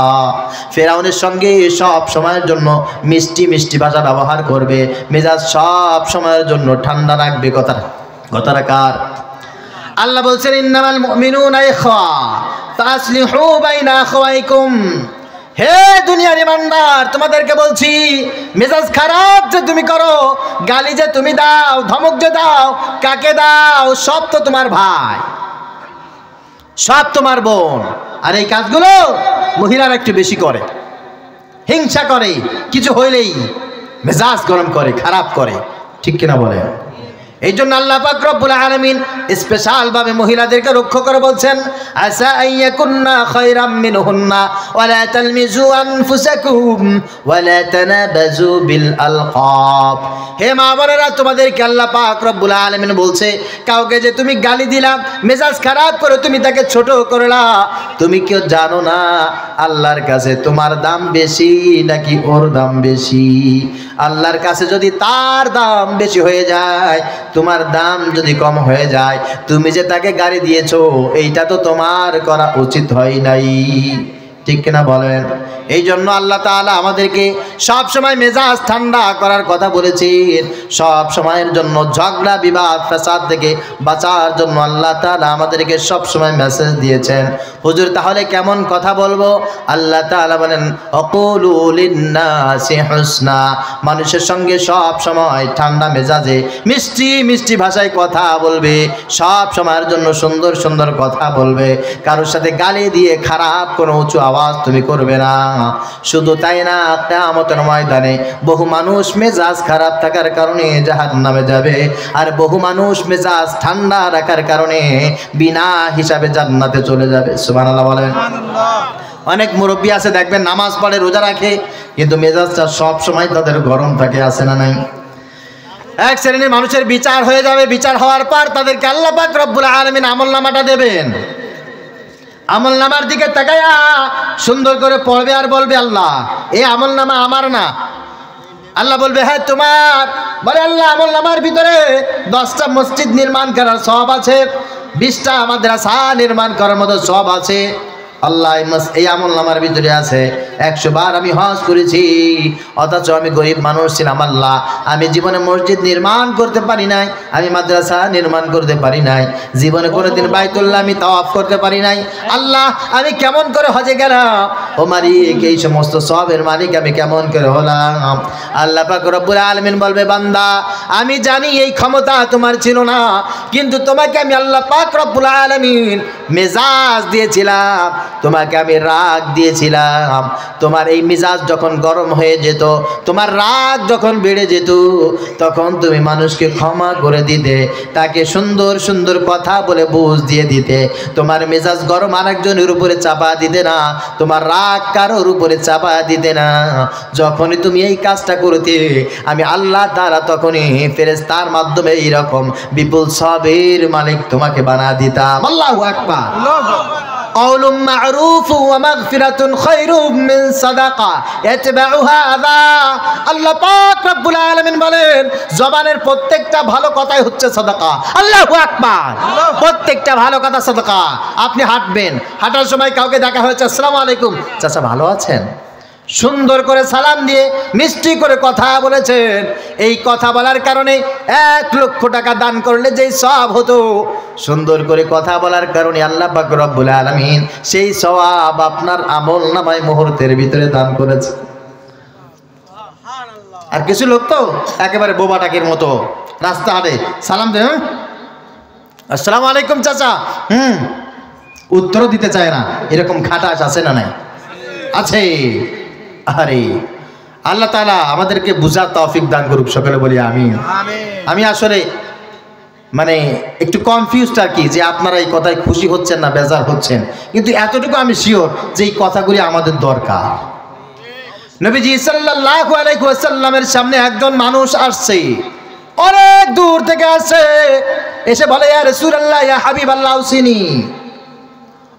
ফেরাউনের সঙ্গে সব সময়ের জন্য মিষ্টি মিষ্টি ভাষা ব্যবহার করবে, মেজাজ সব সময়ের জন্য ঠান্ডা রাখবে। কথাটা কার? আল্লাহ বলছেন ইন্নামাল মুমিনুনা ইখওয়া ফাসলিহু বাইনা আখওয়াইকুম। হে দুনিয়ার ইমানদার, তোমাদেরকে বলছি মেজাজ খারাপ যে তুমি করো, গালি যে তুমি দাও, ধমক যে দাও, কাকে দাও? সব তো তোমার ভাই, সব তোমার বোন। আর এই কাজগুলো মহিলারা একটু বেশি করে, হিংসা করে, কিছু হইলেই মেজাজ গরম করে, খারাপ করে। ঠিক কিনা বলে? এই জন্য আল্লাহ পাক রব্বুল আলামিন স্পেশাল ভাবে মহিলাদেরকে রক্ষা করে বলছেন আসা আইয়াকুন্না খায়রাম মিনহুন্না ওয়ালা তালমিজু আনফুসাকুম ওয়ালা তানাবাজু বিল আলকাব। হে মা বোনেরা, তোমাদেরকে আল্লাহ পাক রব্বুল আলামিন বলছে কাউকে যে তুমি গালি দিলা, মেজাজ খারাপ করে তুমি তাকে ছোট করলা, তুমি কেউ জানো না আল্লাহর কাছে তোমার দাম বেশি নাকি ওর দাম বেশি? আল্লাহর কাছে যদি তার দাম বেশি হয়ে যায়, তোমার দাম যদি কম হয়ে যায়, তুমি যে তাকে গালি দিয়েছো এইটা তো তোমার করা উচিত হয় নাই। ঠিক কিনা বলেন? এই জন্য আল্লাহ তাআলা আমাদেরকে সব সময় মেজাজ ঠান্ডা করার কথা বলেছেন। সব সময়ের জন্য ঝগড়া বিবাদ ফাসাদ থেকে বাঁচার জন্য আল্লাহ তাআলা আমাদেরকে সব সময় মেসেজ দিয়েছেন। হুজুর তাহলে কেমন কথা বলবো? আল্লাহ তাআলা বলেন আকুলু লিন্নাসি হুসনা। মানুষের সঙ্গে সব সময় ঠান্ডা মেজাজে মিষ্টি মিষ্টি ভাষায় কথা বলবে, সব সময়ের জন্য সুন্দর সুন্দর কথা বলবে, কারোর সাথে গালি দিয়ে খারাপ কোনো উঁচু আওয়াজ তুমি করবে না। শুধু তাই না, কিয়ামতের ময়দানে বহু মানুষ মেজাজ খারাপ থাকার কারণে জাহান্নামে যাবে, আর বহু মানুষ মেজাজ ঠান্ডা রাখার কারণে বিনা হিসাবে জান্নাতে চলে যাবে। সুবহানাল্লাহ বলেন। অনেক মুরব্বী আছে দেখবেন নামাজ পড়ে, রোজা রাখে, কিন্তু মেজাজটা সব সময় তাদের গরম থাকে, আছে না নাই? এক শ্রেণীর মানুষের বিচার হয়ে যাবে, বিচার হওয়ার পর তাদেরকে আল্লাহ পাক রব্বুল আলামিন আমলনামাটা দেবেন। আমলনামার দিকে তাকায়া সুন্দর করে পড়বে আর বলবে আল্লাহ এই আমলনামা আমার না। আল্লাহ বলবে হ্যাঁ তোমার। বলে আল্লাহ আমলনামার ভিতরে 10টা মসজিদ নির্মাণ করার সওয়াব আছে, 20টা মাদ্রাসা নির্মাণ করার মতো সওয়াব আছে। আল্লাহ এই আমলনামার ভিতরে আছে 100 বার আমি হজ করেছি, অথচ আমি গরিব মানুষ ছিলাম। আল্লাহ আমি জীবনে মসজিদ নির্মাণ করতে পারি নাই, আমি মাদ্রাসা নির্মাণ করতে পারি নাই, জীবনে কোনোদিন বাইতুল্লাহ আমি তাওয়াফ করতে পারি নাই। আল্লাহ আমি কেমন করে হজে গেলাম? ও মালিক এই সমস্ত সবের মালিক আমি কেমন করে হলাম? আল্লাহ পাক রব্বুল আলামিন বলবে বান্দা আমি জানি এই ক্ষমতা তোমার ছিল না, কিন্তু তোমাকে আমি আল্লাহ পাক রব্বুল আলামিন মেজাজ দিয়েছিলাম, তোমাকে আমি রাগ দিয়েছিলাম, তোমার এই মিজাজ যখন গরম হয়ে যেত, তোমার রাগ যখন বেড়ে যেত, তখন তুমি মানুষকে ক্ষমা করে দিতে, তাকে সুন্দর সুন্দর কথা বলে বুঝ দিয়ে দিতে। তোমার মেজাজ গরম আরেকজনের উপরে চাপা দিতে না, তোমার রাগ কারোর উপরে চাপা দিতে না। যখনই তুমি এই কাজটা করতে, আমি আল্লাহ তাআলা তখনই ফেরেশতার মাধ্যমে এইরকম বিপুল সবের মালিক তোমাকে বানা দিতাম। আল্লাহু আকবার। কাউলুম মা'রুফ ওয়া মাগফিরাতুন খায়রুম মিন সাদাকা ইয়াতবাউহা আযা। আল্লাহ পাক রব্বুল আলামিন বলেন, জবানের প্রত্যেকটা ভালো কথাই হচ্ছে সাদাকা। আল্লাহু আকবার। প্রত্যেকটা ভালো কথা সাদাকা। আপনি হাঁটবেন, হাঁটার সময় কাউকে দেখা হয়েছে, আসসালামু আলাইকুম চাচা ভালো আছেন, সুন্দর করে সালাম দিয়ে মিষ্টি করে কথা বলেছেন, এই কথা বলার কারণে 1 লক্ষ টাকা দান করলে যেই সওয়াব হতো, সুন্দর করে কথা বলার কারণে আল্লাহ পাক রব্বুল আলামিন সেই সওয়াব আপনার আমলনামায় মুহূর্তের ভিতরে দান করেছে। আর কিছু লোক তো একেবারে বোবা টাকির মতো রাস্তা হাঁটে, সালাম দেন, আসসালামু আলাইকুম চাচা, উত্তরও দিতে চায় না। এরকম খাটাস আছে না নাই? আছে। আরে আল্লাহ তাআলা আমাদেরকে বুঝার তৌফিক দান করুক, সকলে বলি আমিন। আমি আসলে মানে একটু কনফিউজড আর কি, যে আপনারা এই কথায় খুশি হচ্ছেন না বেজার হচ্ছেন, কিন্তু এতটুকু আমি শিওর যে এই কথাগুলি আমাদের দরকার। নবীজি সাল্লাল্লাহু আলাইহি ওয়াসাল্লামের সামনে একজন মানুষ আসছে, অনেক দূর থেকে আসছে, এসে বলে, ইয়া রাসূলুল্লাহ, ইয়া হাবিবাল্লাহ, আউসিনি,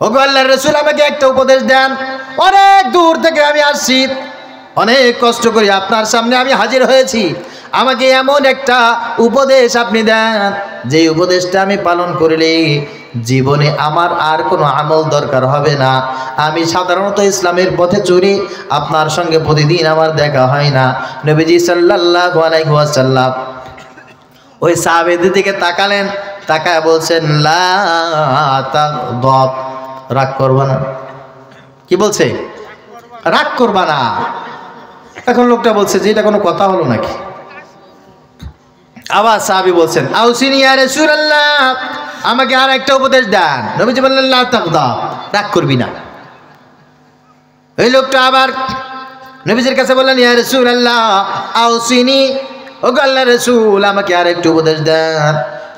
ওগো আল্লাহর রাসূল আমাকে একটা উপদেশ দেন, অনেক দূর থেকে আমি আসছি, অনেক কষ্ট করে আপনার সামনে আমি হাজির হয়েছি, আমাকে এমন একটা উপদেশ আপনি দেন যে উপদেশটা আমি পালন করলে জীবনে আমার আর কোনো আমল দরকার হবে না। আমি সাধারণত ইসলামের পথে চলি, আপনার সঙ্গে প্রতিদিন আমার দেখা হয় না। নবীজি সাল্লাল্লাহু আলাইহি ওয়াসাল্লাম ওই সাহাবীদের দিকে তাকালেন, তাকায় বলছেন, লা তাগদাব, রাগ করবা না। কি বলছে? রাগ করবা না। এখন লোকটা বলছে যে এটা কোনো কথা হলো নাকি? আবার সাহাবী বলছেন, আউসিনি ইয়া রাসূলুল্লাহ, আমাকে আর একটা উপদেশ দেন। নবীজি বললেন, লা তাগদাব, রাগ করবি না। এই লোকটা আবার নবীজির কাছে বললেন, ইয়া রাসূলুল্লাহ আউসিনি, ওগো আল্লাহর রাসূল আমাকে আর একটু উপদেশ দেন।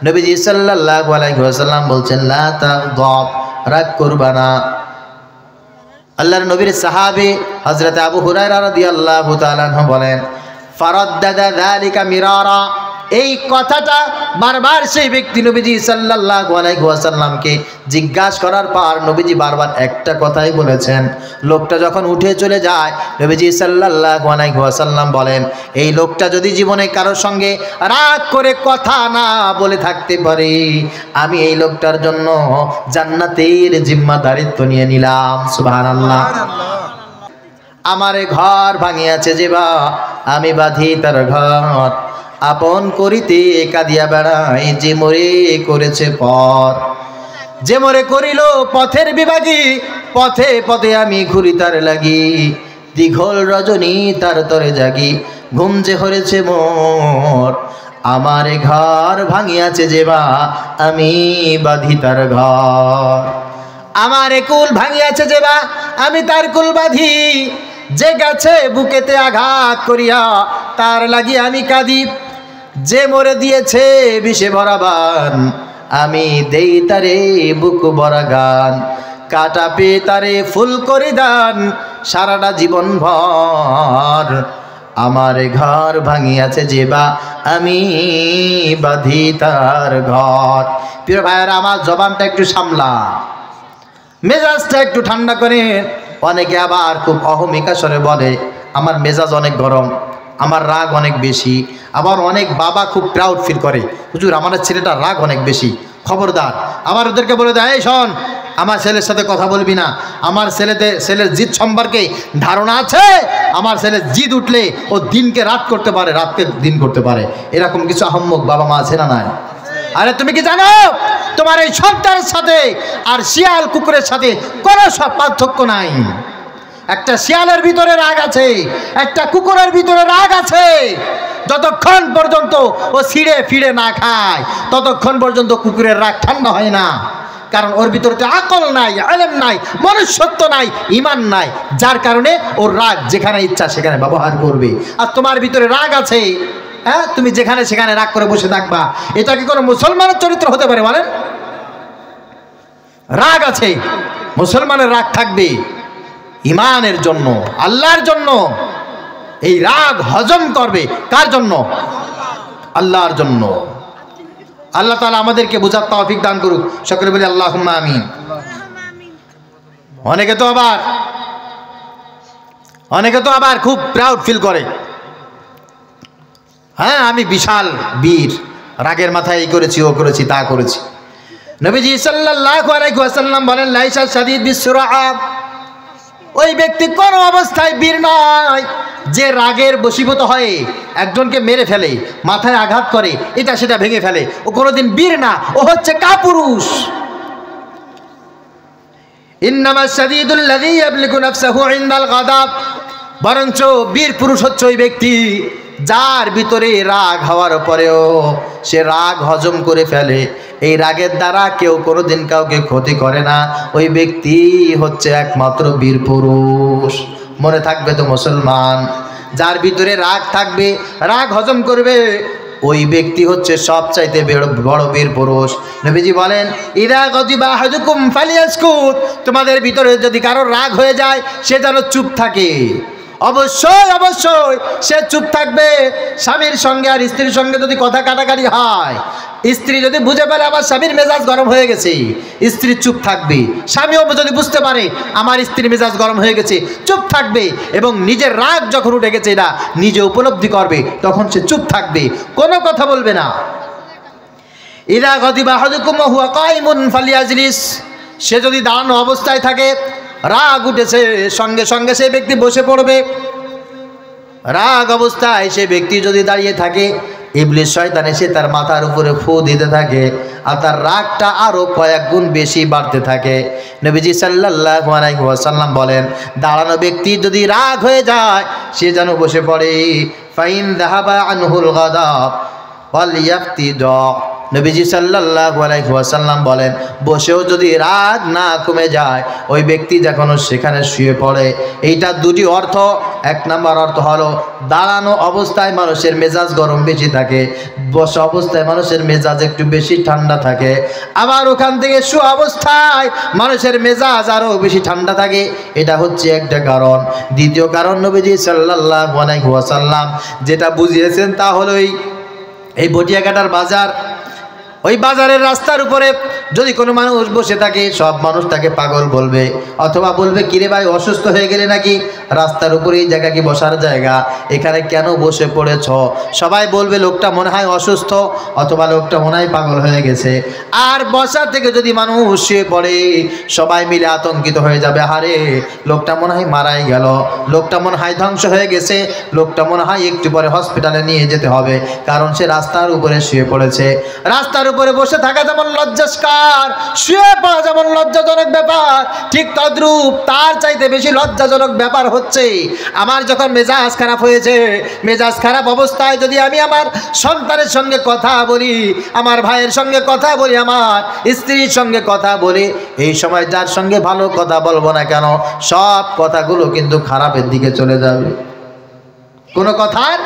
নবীজি সাল্লাল্লাহু আলাইহি ওয়াসাল্লাম বলছেন, লা তাগদাব, রাগ করবা না। আল্লাহর নবীর সাহাবী হযরত আবু হুরায়রা রাদিয়াল্লাহু তাআলা আনহু বলেন, ফারাদ্দাদা যালিকা মিরারা, এই কথাটা বারবার সেই ব্যক্তি নবীজি সাল্লাল্লাহু আলাইহি ওয়াসাল্লামকে জিজ্ঞাসা করার পর নবীজি বারবার একটা কথাই বলেছেন। লোকটা যখন উঠে চলে যায়, নবীজি সাল্লাল্লাহু আলাইহি ওয়াসাল্লাম বলেন, এই লোকটা যদি জীবনে কারোর সঙ্গে রাগ করে কথা না বলে থাকতে পারে, আমি এই লোকটার জন্য জান্নাতের জিম্মাদারিত্ব নিয়ে নিলাম। সুবহানাল্লাহ। আমারে ঘর ভাঙিয়াছে যেবা, আমি বাঁধি তার ঘর, আপন করিতে কাঁদিয়া বেড়াই, যে মরে করেছে পর, যে মরে করিল পথের বিভাগী, পথে পথে আমি ঘুরি তার লাগি, দীঘল রজনী তার তরে জাগি, ঘুম যে হরেছে মোর, আমারে ঘর ভাঙিয়াছে যেবা, আমি বাঁধি তার ঘর, আমারে কুল ভাঙিয়াছে যেবা, আমি তার কুল বাঁধি, যে গাছে বুকেতে আঘাত করিয়া তার লাগি আমি কাঁদি, যে মরে দিয়েছে বিষে ভরা বান, আমি দেই তারে বুক ভরা গান, কাটা পেয়ে তারে ফুল করি দান, সারাটা জীবন ভর, আমার ঘর ভাঙিয়াছে যেবা, আমি বাঁধি তার ঘর। প্রিয় ভাইয়েরা, আমার জবানটা একটু সামলা, মেজাজটা একটু ঠান্ডা করে। অনেকে আবার খুব অহমিকা স্বরে বলে, আমার মেজাজ অনেক গরম, আমার রাগ অনেক বেশি। আবার অনেক বাবা খুব প্রাউড ফিল করে, হুজুর আমার ছেলেটা রাগ অনেক বেশি। খবরদার, আবার ওদেরকে বলে দেয়, এই শোন, আমার ছেলের সাথে কথা বলবি না, আমার ছেলের জিদ সম্পর্কে ধারণা আছে, আমার ছেলে জিদ উঠলে ও দিনকে রাত করতে পারে, রাতকে দিন করতে পারে। এরকম কিছু আহম্মক বাবা মা আছে না নাই? আরে তুমি কি জানো, তোমার এই সন্তানের সাথে আর শিয়াল কুকুরের সাথে কোনো সব পার্থক্য নাই। একটা শিয়ালের ভিতরে রাগ আছে, একটা কুকুরের ভিতরে রাগ আছে। যতক্ষণ পর্যন্ত ও ছিঁড়ে ফিরে না খায়, ততক্ষণ পর্যন্ত কুকুরের রাগ ঠান্ডা হয় না। কারণ ওর ভিতরে তো আকল নাই, ইলম নাই, মনুষ্যত্ব নাই, ঈমান নাই, যার কারণে ওর রাগ যেখানে ইচ্ছা সেখানে ব্যবহার করবে। আর তোমার ভিতরে রাগ আছে, হ্যাঁ, তুমি যেখানে সেখানে রাগ করে বসে থাকবা, এটা কি কোনো মুসলমানের চরিত্র হতে পারে বলেন? রাগ আছে, মুসলমানের রাগ থাকবে ঈমানের জন্য, আল্লাহর জন্য। এই রাগ হজম করবে কার জন্য? আল্লাহর জন্য। আল্লাহ তাআলা আমাদেরকে বুঝার তৌফিক দান করুক, সকলে বলি আল্লাহুম্মা আমিন। অনেকে তো আবার খুব প্রাউড ফিল করে, হ্যাঁ আমি বিশাল বীর, রাগের মাথায় এই করেছি, ও করেছি, তা করেছি। নবীজি সাল্লাল্লাহু আলাইহি ওয়াসাল্লাম বলেন, লাইসা শাদীদ বিসুরআ, ওই ব্যক্তি কোন অবস্থায় বীর নয় যে রাগের বশীভূত হয়ে একজনকে মেরে ফেলে, মাথায় আঘাত করে, এটা সেটা ভেঙে ফেলে, ও কোনোদিন বীর না, ও হচ্ছে কাপুরুষ। ইন্নামাস শাদীদুল লাযী ইয়াবলিগু নাফসাহু ইনদাল গাদাব, বরঞ্চ বীর পুরুষ হচ্ছে ওই ব্যক্তি যার ভিতরে রাগ হওয়ার পরেও সে রাগ হজম করে ফেলে। এই রাগের দ্বারা কেউ কোনোদিন কাউকে ক্ষতি করে না, ওই ব্যক্তি হচ্ছে একমাত্র বীর পুরুষ। মনে থাকবে তো মুসলমান, যার ভিতরে রাগ থাকবে, রাগ হজম করবে, ওই ব্যক্তি হচ্ছে সবচাইতে বড় বীর পুরুষ। নবীজি বলেন, ইদা গাদিবা আহাদুকুম ফালিয়াসকুত, তোমাদের ভিতরে যদি কারো রাগ হয়ে যায় সে যেন চুপ থাকে। অবশ্যই অবশ্যই সে চুপ থাকবে। স্বামীর সঙ্গে আর স্ত্রীর সঙ্গে যদি কথা কাটাকাটি হয়, স্ত্রী যদি বুঝে ফেলে আমার স্বামীর মেজাজ গরম হয়ে গেছে, স্ত্রী চুপ থাকবে। স্বামীও যদি বুঝতে পারে আমার স্ত্রীর মেজাজ গরম হয়ে গেছে, চুপ থাকবে। এবং নিজের রাগ যখন উঠে গেছে এটা নিজে উপলব্ধি করবে, তখন সে চুপ থাকবে, কোনো কথা বলবে না। ইদা গাদিবা আহাদুকুম ওয়া হুয়া কায়িমুন ফালিয়াজলিস, সে যদি দাঁড়ানো অবস্থায় থাকে, রাগ উঠেছে, সঙ্গে সঙ্গে সেই ব্যক্তি বসে পড়বে। রাগ অবস্থায় সে ব্যক্তি যদি দাঁড়িয়ে থাকে, ইবলিস শয়তান এসে তার মাথার উপরে ফু দিতে থাকে, আর তার রাগটা আরো কয়েক গুণ বেশি বাড়তে থাকে। নবীজি সাল্লাল্লাহু আলাইহি ওয়াসাল্লাম বলেন, দাঁড়ানো ব্যক্তি যদি রাগ হয়ে যায় সে যেন বসে পড়ে। ফাইন যাহাবা আনহুল গাদাব ওয়ালিয়াফতিদা, নবীজি সাল্লাল্লাহু আলাইহি ওয়াসাল্লাম বলেন, বসেও যদি রাগ না কমে যায় ওই ব্যক্তি যখন সেখানে শুয়ে পড়ে। এইটা দুটি অর্থ। এক নম্বর অর্থ হলো দাঁড়ানো অবস্থায় মানুষের মেজাজ গরম বেশি থাকে, বসা অবস্থায় মানুষের মেজাজ একটু বেশি ঠান্ডা থাকে, আবার ওখান থেকে শোয়া অবস্থায় মানুষের মেজাজ আরও বেশি ঠান্ডা থাকে। এটা হচ্ছে একটা কারণ। দ্বিতীয় কারণ নবীজি সাল্লাল্লাহু আলাইহি ওয়াসাল্লাম যেটা বুঝিয়েছেন তা হলো এই বটিয়াঘাটার বাজার, ওই বাজারের রাস্তার উপরে যদি কোনো মানুষ বসে থাকে সব মানুষ তাকে পাগল বলবে, অথবা বলবে, কিরে ভাই অসুস্থ হয়ে গেলে নাকি? রাস্তার উপরে এই জায়গা কি বসার জায়গা? এখানে কেন বসে পড়েছ? সবাই বলবে লোকটা মনে হয় অসুস্থ, অথবা লোকটা মনে হয় পাগল হয়ে গেছে। আর বসা থেকে যদি মানুষ শুয়ে পড়ে সবাই মিলে আতঙ্কিত হয়ে যাবে, আরে লোকটা মনে হয় মারাই গেল, লোকটা মনে হয় ধ্বংস হয়ে গেছে, লোকটা মনে হয় একটু পরে হসপিটালে নিয়ে যেতে হবে, কারণ সে রাস্তার উপরে শুয়ে পড়েছে। রাস্তার উপরে বসে থাকা যেমন লজ্জাস্কর, শুয়ে পড়া যেমন লজ্জাজনক ব্যাপার, ঠিক তদ্রূপ তার চাইতে বেশি লজ্জাজনক ব্যাপার হচ্ছে আমার যখন মেজাজ খারাপ হয়েছে, মেজাজ খারাপ অবস্থায় যদি আমি আমার সন্তানের সঙ্গে কথা বলি, আমার ভাইয়ের সঙ্গে কথা বলি, আমার স্ত্রীর সঙ্গে কথা বলি, এই সময় যার সঙ্গে ভালো কথা বলবো না কেন সব কথাগুলো কিন্তু খারাপের দিকে চলে যাবে, কোনো কথার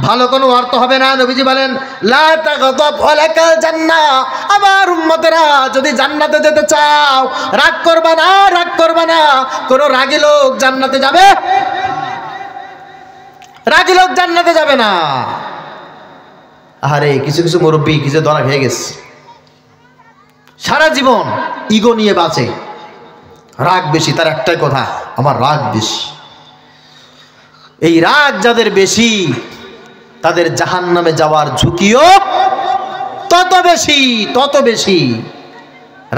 ভালো কোনো অর্থ হবে না। নবীজি বলেন, লা তাগদাব ওয়ালাকাল জান্নাহ, আমার উম্মতেরা যদি জান্নাতে যেতে চাও রাগ করবা না, রাগ করবা না। কোন রাগী লোক জান্নাতে যাবে? রাগী লোক জান্নাতে যাবে না। আরে কিছু কিছু মুরব্বী কিছু ধরা খেয়ে গেছে, সারা জীবন ইগো নিয়ে বাঁচে, রাগ বেশি, তার একটাই কথা, আমার রাগ বেশি। এই রাগ যাদের বেশি তাদের জাহান্নামে যাওয়ার ঝুঁকিও তত বেশি, তত বেশি।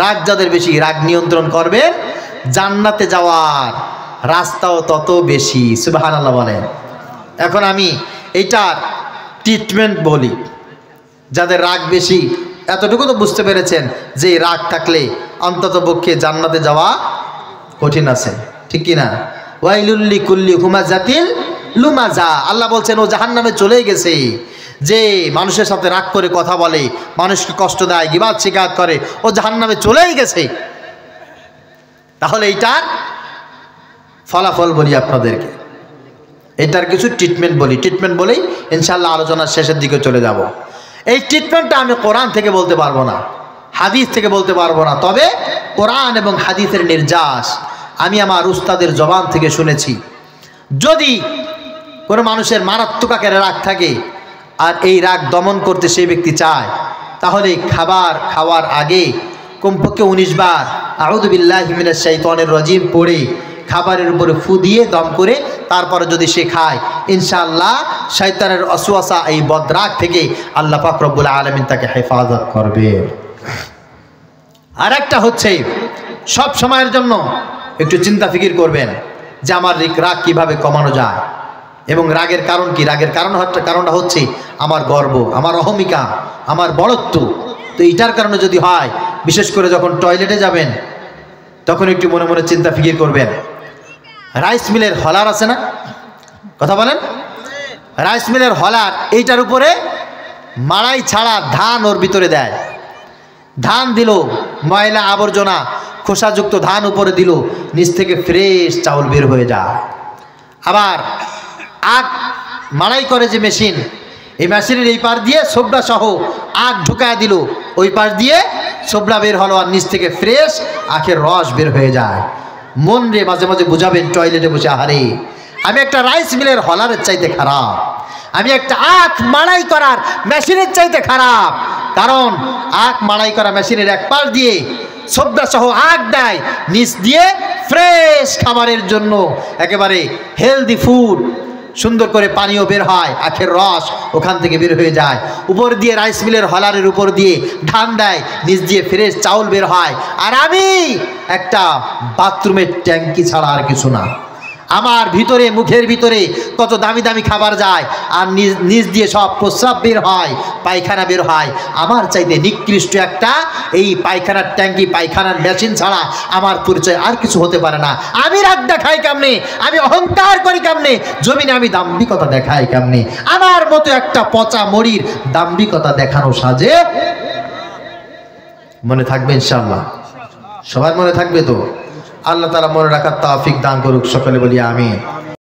রাগ যাদের বেশি, রাগ নিয়ন্ত্রণ করবে, জান্নাতে যাওয়ার রাস্তাও তত বেশি। সুবহানাল্লাহ বলেন। এখন আমি এইটার ট্রিটমেন্ট বলি। যাদের রাগ বেশি এতটুকু তো বুঝতে পেরেছেন যে রাগ থাকলে অন্তত পক্ষে জান্নাতে যাওয়া কঠিন আছে, ঠিক কিনা? ওয়াইলুল লিকুল্লি হুমাজাতিল লুমাজা, আল্লাহ বলছেন ও জাহান্নামে চলে গেছে। যে মানুষের সাথে রাগ করে কথা বলে, মানুষকে কষ্ট দেয়, গিবাত শিকায়ত করে, ও জাহান্নামে চলেই গেছে। তাহলে এইটার ফলাফল বলি আপনাদেরকে, এটার কিছু ট্রিটমেন্ট বলি। ট্রিটমেন্ট বলেই ইনশাআল্লাহ আলোচনার শেষের দিকে চলে যাব। এই ট্রিটমেন্টটা আমি কোরআন থেকে বলতে পারবো না, হাদিস থেকে বলতে পারবো না, তবে কোরআন এবং হাদিসের নির্যাস আমি আমার উস্তাদের জবান থেকে শুনেছি। যদি কোনো মানুষের মারাত্মক আকারে রাগ থাকে আর এই রাগ দমন করতে সেই ব্যক্তি চায়, তাহলে খাবার খাওয়ার আগে কমপক্ষে 19 বার আউযু বিল্লাহি মিনাশ শাইতানির রাজিম পড়ে খাবারের উপরে ফু দিয়ে দম করে তারপরে যদি সে খায়, ইনশাআল্লাহ শয়তানের ওয়াসওয়াসা এই বদরাগ থেকে আল্লাহ পাক রব্বুল আলামিন তাকে হেফাজত করবে। আর একটা হচ্ছে সব সময়ের জন্য একটু চিন্তা ফিকির করবেন যে আমার রাগ কিভাবে কমানো যায় এবং রাগের কারণ কি। রাগের কারণটা হচ্ছে আমার গর্ব, আমার অহমিকা, আমার বড়ত্ব। তো এইটার কারণে যদি হয়, বিশেষ করে যখন টয়লেটে যাবেন তখন একটু মনে মনে চিন্তা ফিকির করবেন। রাইস মিলের হলার আছে না, কথা বলেন, রাইস মিলের হলার এইটার উপরে মাড়াই ছাড়া ধান ওর ভিতরে দেয়। ধান দিল, ময়লা আবর্জনা খোসাযুক্ত ধান উপরে দিল, নিচ থেকে ফ্রেশ চাউল বের হয়ে যায়। আবার আখ মাড়াই করে যে মেশিন, এই মেশিনের এই পার দিয়ে সোবড়া সহ আখ ঢুকায় দিল, ওই পাশ দিয়ে সোবড়া বের হলো আর নিচ থেকে ফ্রেশ আখের রস বের হয়ে যায়। মন রে মাঝে মাঝে বুঝাবেন টয়লেটে বসে, আহারে আমি একটা রাইস মিলের হলারের চাইতে খারাপ, আমি একটা আখ মাড়াই করার মেশিনের চাইতে খারাপ। কারণ আখ মাড়াই করা মেশিনের এক পাশ দিয়ে সোবড়া সহ আখ দেয়, নিচ দিয়ে ফ্রেশ খাবারের জন্য একেবারে হেলদি ফুড, সুন্দর করে পানীয় বের হয়, আখের রস ওখান থেকে বের হয়ে যায়। উপর দিয়ে রাইস মিলের হলারের উপর দিয়ে ধান দেয়, নিচ দিয়ে ফ্রেশ চাউল বের হয়। আর আমি একটা বাথরুমের ট্যাঙ্কি ছাড়া আর কিছু না। আমার ভিতরে, মুখের ভিতরে কত দামি দামি খাবার যায় আর নিচ দিয়ে সব প্রস্রাব বের হয়, পায়খানা বের হয়। আমার চাইতে নিকৃষ্ট একটা এই পায়খানার ট্যাঙ্কি, পায়খানার মেশিন ছাড়া আমার পরিচয় আর কিছু হতে পারে না। আমি রাগ দেখাই কেমনে, আমি অহংকার করি কেমনে, জমিনে আমি দাম্ভিকতা দেখাই কেমনে, আমার মতো একটা পচা মরির দাম্ভিকতা দেখানো সাজে। মনে থাকবে ইনশাআল্লাহ, সবার মনে থাকবে তো? আল্লাহ তাআলা মনে রাখার তৌফিক দান করুক, সকলে বলি আমিন।